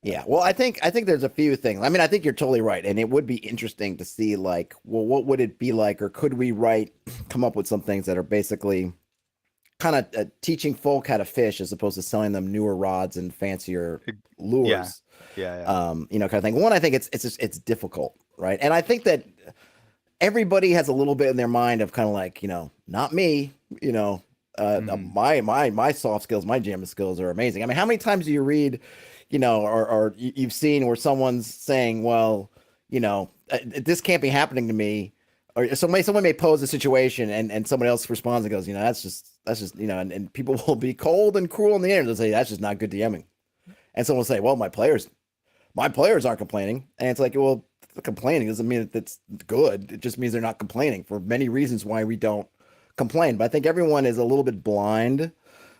Yeah, well, I think there's a few things. I mean, I think you're totally right, and it would be interesting to see like, well, what would it be like, or could we come up with some things that are basically kind of teaching folk how to fish as opposed to selling them newer rods and fancier It- yeah. lures, Yeah, yeah. kind of thing. One, I think it's difficult, right? And I think that everybody has a little bit in their mind of kind of like, not me, you know, Mhm. my soft skills, my jamming skills are amazing. I mean, how many times do you read, or you've seen where someone's saying, well, this can't be happening to me, or someone may pose a situation and somebody else responds and goes, that's just, and people will be cold and cruel in the air. They'll say that's just not good DMing, and someone will say, well, my players aren't complaining. And it's like, well, complaining doesn't mean that it's good. It just means they're not complaining for many reasons why we don't complain. But I think everyone is a little bit blind.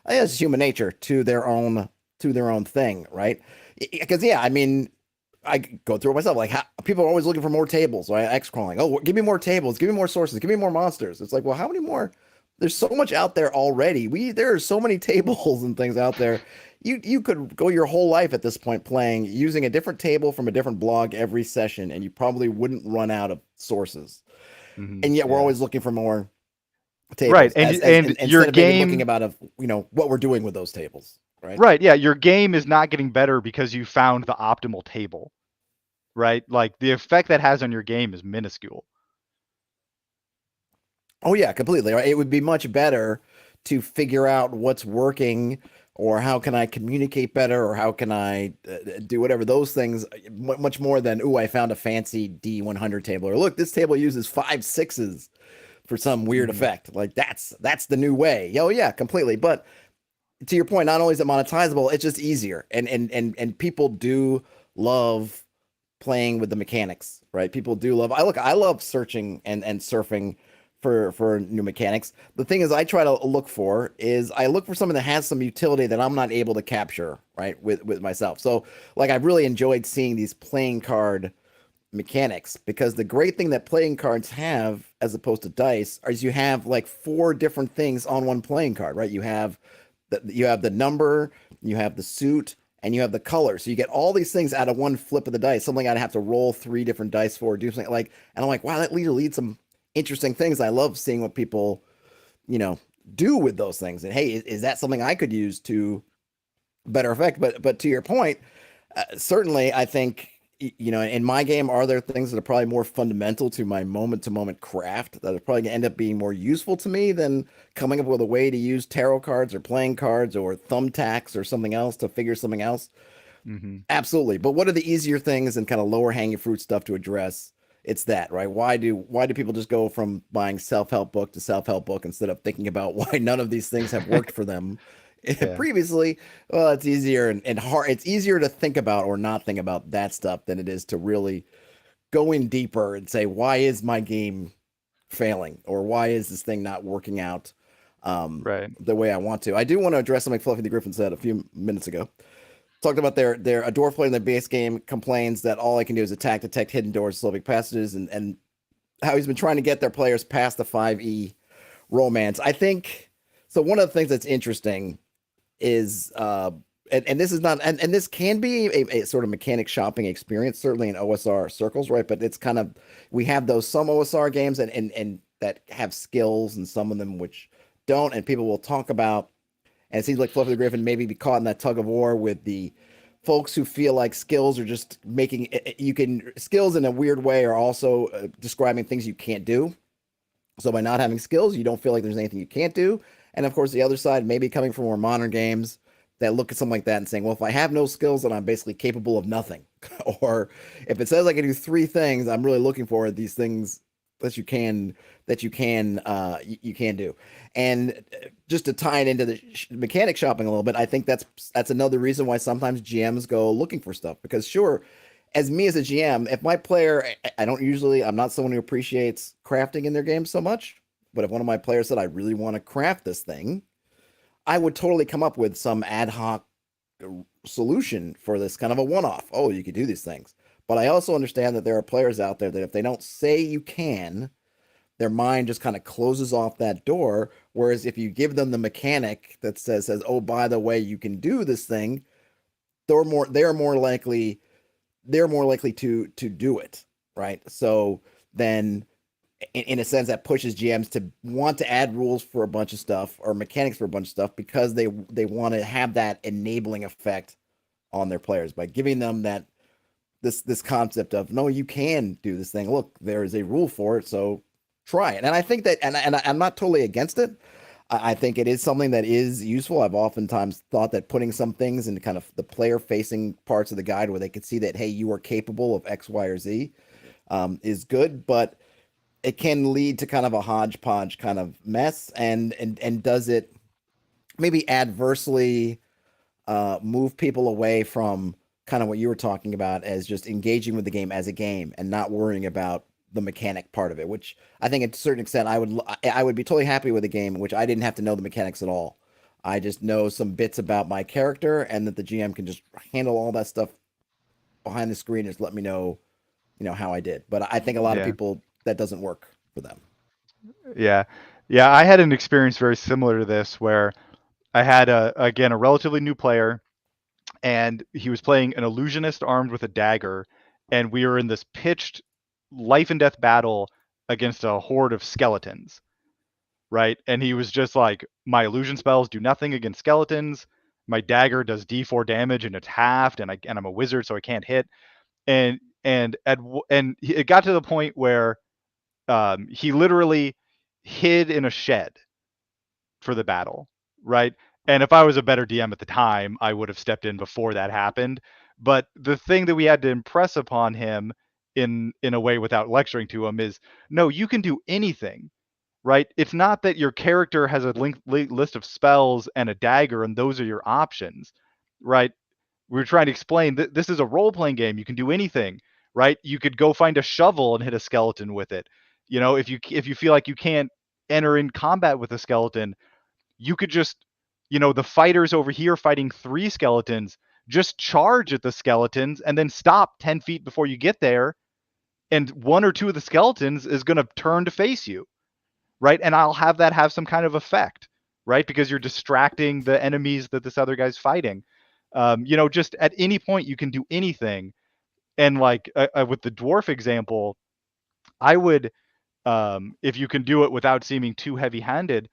I think it's human nature to their own thing, right? Because yeah, I mean, I go through it myself. Like people are always looking for more tables, right? X crawling. Oh, give me more tables. Give me more sources. Give me more monsters. It's like, well, how many more? There's so much out there already. There are so many tables and things out there. You could go your whole life at this point playing using a different table from a different blog every session, and you probably wouldn't run out of sources. Mhm. And yet we're Yeah. always looking for more Right. tables, And as and your instead of maybe looking game about what we're doing with those tables, right? right, yeah, your game is not getting better because you found the optimal table. right? Like the effect that has on your game is minuscule. Oh yeah, completely. Right? It would be much better to figure out what's working or how can I communicate better or how can I do whatever those things much more than I found a fancy D100 table or look, this table uses 5 6s for some weird Mm-hmm. effect. Like that's the new way. Oh yeah, completely. But to your point, not only is it monetizable, it's just easier. And people do love playing with the mechanics, right? People do love. I love searching and surfing for new mechanics. The thing is, I look for something that has some utility that I'm not able to capture, right, with myself. So like I've really enjoyed seeing these playing card mechanics because the great thing that playing cards have as opposed to dice is you have like 4 different things on one playing card, right? You have the number, you have the suit, and you have the color. So you get all these things out of one flip of the dice. Something I'd have to roll 3 different dice for, do something like, and I'm like, wow, that leads some interesting things. I love seeing what people, you know, do with those things. And hey, is that something I could use to better effect? But to your point, certainly I think in my game, are there things that are probably more fundamental to my moment to moment craft that are probably going to end up being more useful to me than coming up with a way to use tarot cards or playing cards or thumbtacks or something else to figure something else? Mm-hmm. Absolutely. But what are the easier things and kind of lower hanging fruit stuff to address? It's that, right? Why do people just go from buying self-help book to self-help book instead of thinking about why none of these things have worked for them Yeah. previously? Well, it's easier and hard. It's easier to think about or not think about that stuff than it is to really go in deeper and say, why is my game failing? Or why is this thing not working out Right. the way I want to? I do want to address something Fluffy the Griffin said a few minutes ago. Talked about their a dwarf player in the base game complains that all I can do is attack, detect hidden doors, Slavic passages, and how he's been trying to get their players past the 5e romance. I think so. One of the things that's interesting is and this is not and this can be a sort of mechanic shopping experience, certainly in OSR circles, right? But it's kind of we have those some OSR games and that have skills and some of them which don't, and people will talk about and it seems like Fluffy the Griffin maybe be caught in that tug of war with the folks who feel like skills are just making you can skills in a weird way are also describing things you can't do. So by not having skills, you don't feel like there's anything you can't do. And of course, the other side, maybe coming from more modern games that look at something like that and saying, well, if I have no skills, then I'm basically capable of nothing. Or if it says I can do 3 things, I'm really looking for these things that you can do. And just to tie it into the mechanic shopping a little bit, I think that's another reason why sometimes GMs go looking for stuff because sure, as me as a GM, if my player, I'm not someone who appreciates crafting in their game so much, but if one of my players said, I really want to craft this thing, I would totally come up with some ad hoc solution for this kind of a one off. Oh, you could do these things. But I also understand that there are players out there that if they don't say you can, their mind just kind of closes off that door. Whereas if you give them the mechanic that says, oh, by the way, you can do this thing, they're more likely to do it, right? So then in a sense that pushes GMs to want to add rules for a bunch of stuff or mechanics for a bunch of stuff because they want to have that enabling effect on their players by giving them that this concept of no, you can do this thing. Look, there is a rule for it, so try it. And I think that, and I'm not totally against it. I think it is something that is useful. I've oftentimes thought that putting some things in kind of the player facing parts of the guide where they could see that, hey, you are capable of X, Y, or Z is good, but it can lead to kind of a hodgepodge kind of mess. And does it maybe adversely move people away from kind of what you were talking about as just engaging with the game as a game and not worrying about the mechanic part of it, which I think at a certain extent I would be totally happy with a game in which I didn't have to know the mechanics at all. I just know some bits about my character and that the GM can just handle all that stuff behind the screen and just let me know, how I did. But I think a lot of Yeah. people that doesn't work for them. Yeah. Yeah. I had an experience very similar to this where I had again a relatively new player, and he was playing an illusionist armed with a dagger, and we were in this pitched life and death battle against a horde of skeletons, right? And he was just like, my illusion spells do nothing against skeletons. My dagger does D4 damage and it's halved, and I'm a wizard, so I can't hit. And and it got to the point where he literally hid in a shed for the battle, right? And if I was a better DM at the time, I would have stepped in before that happened. But the thing that we had to impress upon him in a way without lecturing to him is, no, you can do anything, right? It's not that your character has a list of spells and a dagger and those are your options, right? We were trying to explain that this is a role-playing game. You can do anything, right? You could go find a shovel and hit a skeleton with it. You know, if you feel like you can't enter in combat with a skeleton, you could just, the fighters over here fighting 3 skeletons, just charge at the skeletons and then stop 10 feet before you get there, and 1 or 2 of the skeletons is going to turn to face you, right? And I'll have that have some kind of effect, right? Because you're distracting the enemies that this other guy's fighting. Just at any point you can do anything. And like with the dwarf example, I would, if you can do it without seeming too heavy-handed,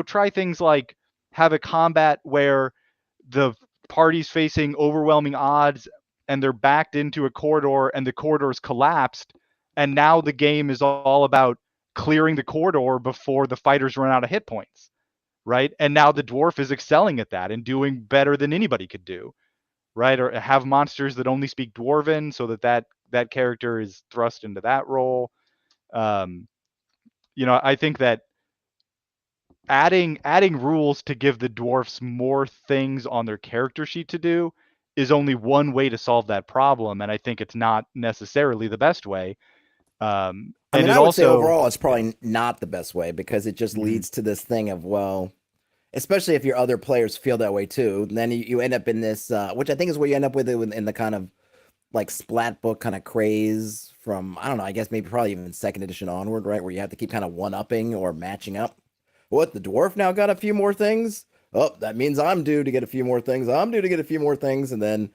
try things like have a combat where the party's facing overwhelming odds and they're backed into a corridor and the corridor's collapsed, and now the game is all about clearing the corridor before the fighters run out of hit points, right? And now the dwarf is excelling at that and doing better than anybody could do, right? Or have monsters that only speak dwarven so that character is thrust into that role. um, I think that adding rules to give the dwarfs more things on their character sheet to do is only one way to solve that problem, and I think it's not necessarily the best way. I And mean, it I would say also, overall it's probably not the best way because it just mhm, leads to this thing of, well, especially if your other players feel that way too, then you end up in this, which I think is where you end up with it in the kind of like splat book kind of craze from, I don't know, I guess maybe probably even second edition onward, right? Where you have to keep kind of one upping or matching up. What, the dwarf now got a few more things? Oh, that means I'm due to get a few more things. I'm due to get a few more things. And then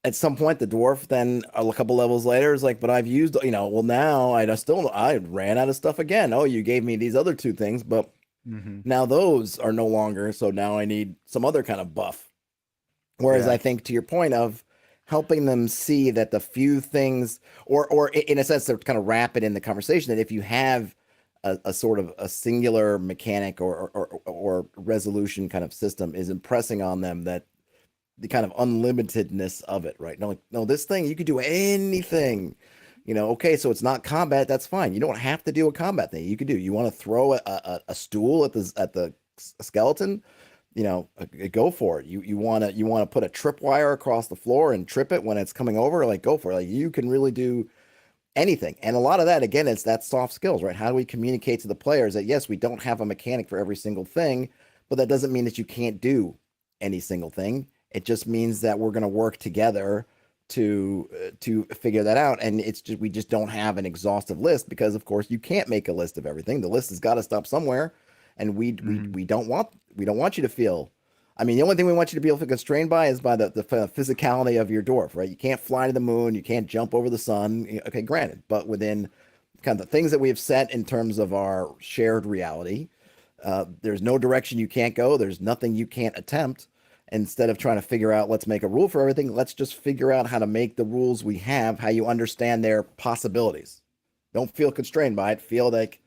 at some point, the dwarf then a couple levels later is like, but I've used, well, now I ran out of stuff again. Oh, you gave me these other 2 things, but mhm, now those are no longer. So now I need some other kind of buff. Whereas yeah, I think to your point of helping them see that the few things, or in a sense, they're kind of wrap it in the conversation that if you have a sort of a singular mechanic or resolution kind of system is impressing on them that the kind of unlimitedness of it, right? No, like, no, this thing you could do anything. Okay, so it's not combat. That's fine. You don't have to do a combat thing. You could do. You want to throw a stool at the skeleton, go for it. You want to put a tripwire across the floor and trip it when it's coming over. Like, go for it. Like, you can really do anything. And a lot of that, again, is that soft skills, right? How do we communicate to the players that yes, we don't have a mechanic for every single thing, but that doesn't mean that you can't do any single thing. It just means that we're going to work together to figure that out. And it's just we just don't have an exhaustive list because, of course, you can't make a list of everything. The list has got to stop somewhere, and we we mhm, we don't want we don't want you to feel. I mean, the only thing we want you to be able to constrained by is by the physicality of your dwarf, right? You can't fly to the moon, you can't jump over the sun. Okay, granted, but within kind of the things that we have set in terms of our shared reality, there's no direction you can't go. There's nothing you can't attempt. Instead of trying to figure out, let's make a rule for everything, let's just figure out how to make the rules we have, how you understand their possibilities. Don't feel constrained by it. Feel like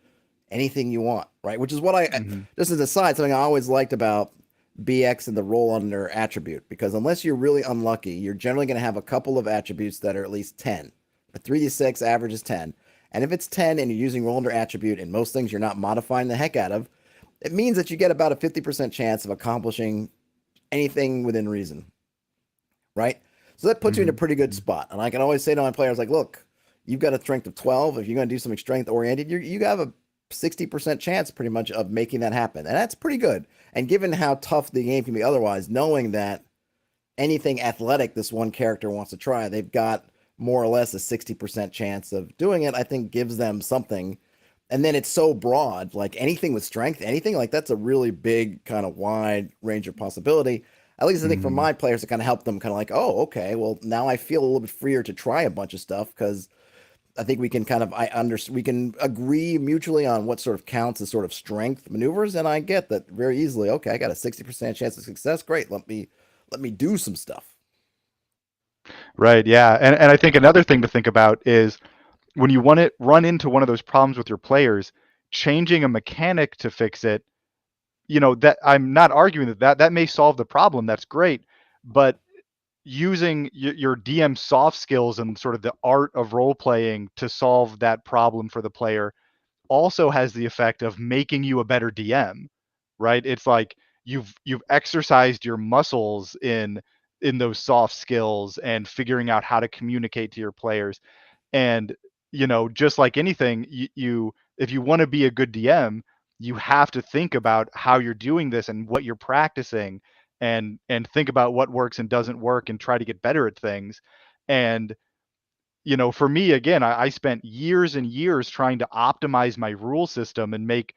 anything you want, right? Which is what mhm, just as a side, something I always liked about BX and the roll under attribute, because unless you're really unlucky, you're generally going to have a couple of attributes that are at least 10. A 3d6 average is 10. And if it's 10 and you're using roll under attribute and most things you're not modifying the heck out of, it means that you get about a 50% chance of accomplishing anything within reason, right? So that puts you in a mhm, pretty good mhm, spot. And I can always say to my players, like, look, you've got a strength of 12. If you're going to do something strength oriented, you have a 60% chance pretty much of making that happen. And that's pretty good. And given how tough the game can be otherwise, knowing that anything athletic this one character wants to try, they've got more or less a 60% chance of doing it, I think gives them something. And then it's so broad, like anything with strength, anything like that's a really big kind of wide range of possibility. At least I think for mhm. my players to kind of help them kind of like, oh, okay, well now I feel a little bit freer to try a bunch of stuff because I think we can kind of we can agree mutually on what sort of counts as sort of strength maneuvers, and I get that very easily. Okay, I got a 60% chance of success. Great, let me do some stuff. Right. Yeah. And I think another thing to think about is when you want to run into one of those problems with your players, changing a mechanic to fix it, that I'm not arguing that may solve the problem. That's great. But using your DM soft skills and sort of the art of role playing to solve that problem for the player also has the effect of making you a better DM, right? It's like you've exercised your muscles in those soft skills and figuring out how to communicate to your players. And just like anything, you if you want to be a good DM, you have to think about how you're doing this and what you're practicing, and think about what works and doesn't work and try to get better at things. And for me, again, I spent years and years trying to optimize my rule system and make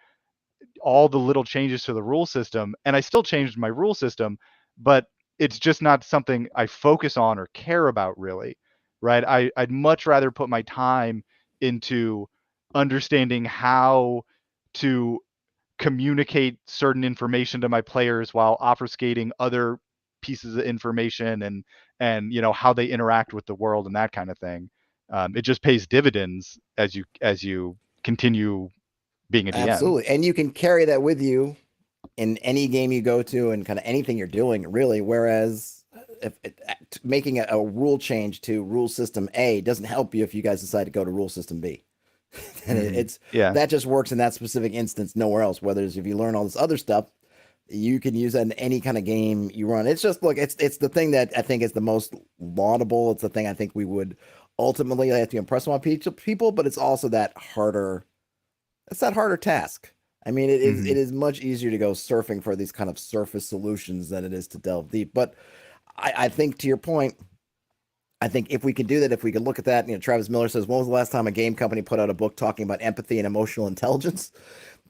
all the little changes to the rule system, and I still changed my rule system, but it's just not something I focus on or care about really, right? I'd much rather put my time into understanding how to communicate certain information to my players while obfuscating other pieces of information, and how they interact with the world and that kind of thing. It just pays dividends as you continue being a DM. Absolutely. And you can carry that with you in any game you go to and kind of anything you're doing, really. Whereas if making a rule change to rule system A doesn't help you if you guys decide to go to rule system B. And it's Yeah. that just works in that specific instance, nowhere else. Whether it's if you learn all this other stuff, you can use that in any kind of game you run. It's just look, it's the thing that I think is the most laudable. It's the thing I think we would ultimately have to impress on people, but it's also that harder. It's that harder task. I mean, it is Hmm. it is much easier to go surfing for these kind of surface solutions than it is to delve deep. But I think to your point, I think if we could do that, if we could look at that, Travis Miller says, when was the last time a game company put out a book talking about empathy and emotional intelligence?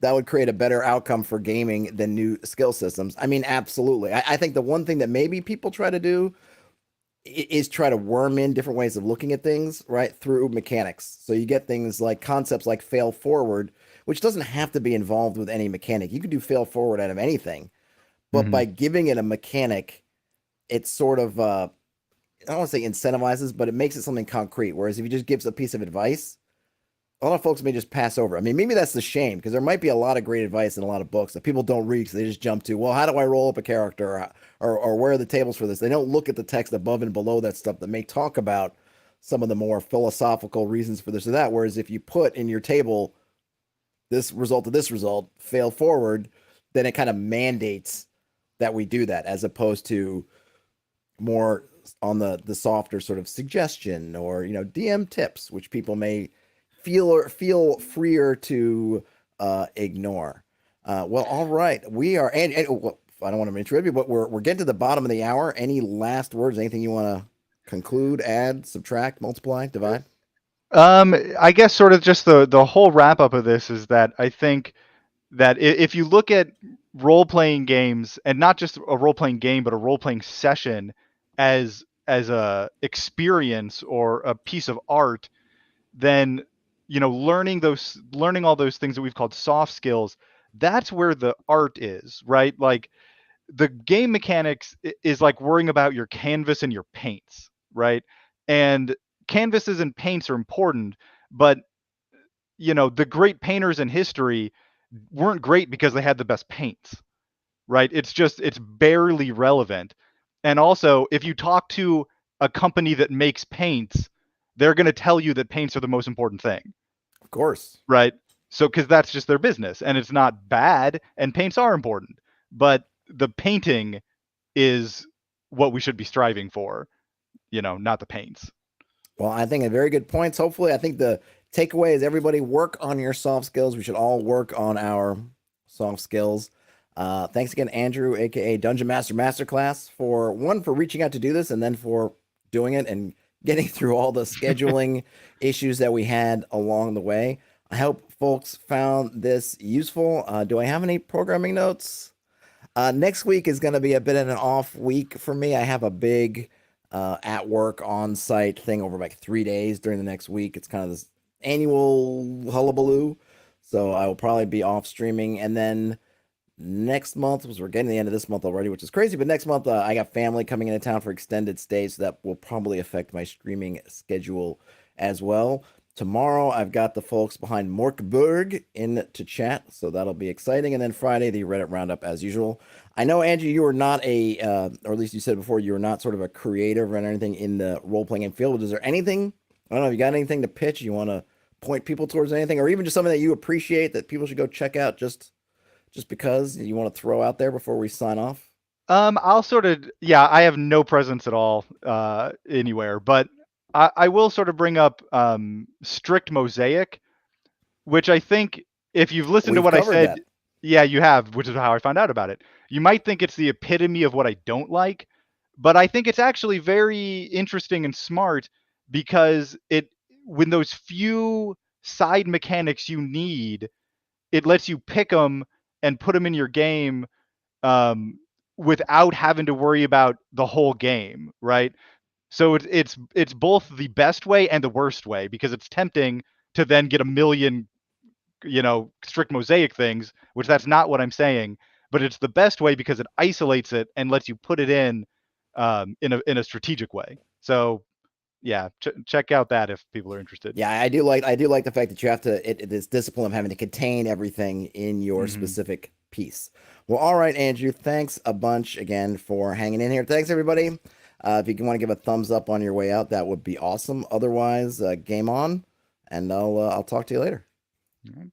That would create a better outcome for gaming than new skill systems. I mean, absolutely. I think the one thing that maybe people try to do is try to worm in different ways of looking at things, right, through mechanics. So you get things like concepts like fail forward, which doesn't have to be involved with any mechanic. You can do fail forward out of anything, but Hmm. by giving it a mechanic, it sort of I don't want to say incentivizes, but it makes it something concrete. Whereas if you just gives a piece of advice, a lot of folks may just pass over. I mean, maybe that's the shame because there might be a lot of great advice in a lot of books that people don't read because they just jump to, well, how do I roll up a character, or where are the tables for this? They don't look at the text above and below that stuff that may talk about some of the more philosophical reasons for this or that. Whereas if you put in your table this result of this result, fail forward, then it kind of mandates that we do that as opposed to more on the softer sort of suggestion or DM tips, which people may feel freer to ignore. Well, all right, we are, and well, I don't want to interrupt you, but we're getting to the bottom of the hour. Any last words? Anything you want to conclude, add, subtract, multiply, divide? I guess sort of just the whole wrap up of this is that I think that if you look at role playing games, and not just a role playing game but a role playing session as a experience or a piece of art, then learning all those things that we've called soft skills, that's where the art is, right? Like the game mechanics is like worrying about your canvas and your paints, right? And canvases and paints are important, but the great painters in history weren't great because they had the best paints, right? It's barely relevant. And also, if you talk to a company that makes paints, they're going to tell you that paints are the most important thing, Of course. right? So, because that's just their business, and it's not bad, and paints are important, but the painting is what we should be striving for, not the paints. Well, I think a very good points. Hopefully, I think the takeaway is everybody work on your soft skills. We should all work on our soft skills. Thanks again, Andrew, aka Dungeon Master Masterclass, for reaching out to do this and then for doing it and getting through all the scheduling issues that we had along the way. I hope folks found this useful. Do I have any programming notes? Next week is going to be a bit of an off week for me. I have a big at work on site thing over like 3 days during the next week. It's kind of this annual hullabaloo. So I will probably be off streaming. And then next month, because we're getting to the end of this month already, which is crazy. But next month, I got family coming into town for extended stays, so that will probably affect my streaming schedule as well. Tomorrow, I've got the folks behind Morkburg in to chat, so that'll be exciting. And then Friday, the Reddit roundup as usual. I know, Angie, you are not or at least you said before, you are not sort of a creative or anything in the role playing game field. Is there anything? I don't know. If you got anything to pitch? You want to point people towards anything, or even just something that you appreciate that people should go check out just because you want to throw out there before we sign off? I'll sort of, yeah, I have no presence at all anywhere, but I will sort of bring up Strict Mosaic, which I think if you've listened to We've what I covered said, that. yeah, you have, which is how I found out about it. You might think it's the epitome of what I don't like, but I think it's actually very interesting and smart because when those few side mechanics you need, it lets you pick them and put them in your game um, without having to worry about the whole game, right? So it's both the best way and the worst way because it's tempting to then get a million, strict mosaic things, which that's not what I'm saying. But it's the best way because it isolates it and lets you put it in a strategic way. So yeah, check out that if people are interested. Yeah, I do like the fact that you have to this discipline of having to contain everything in your Mm-hmm. specific piece. Well, all right, Andrew. Thanks a bunch again for hanging in here. Thanks everybody. If you want to give a thumbs up on your way out, that would be awesome. Otherwise, game on, and I'll talk to you later. All right.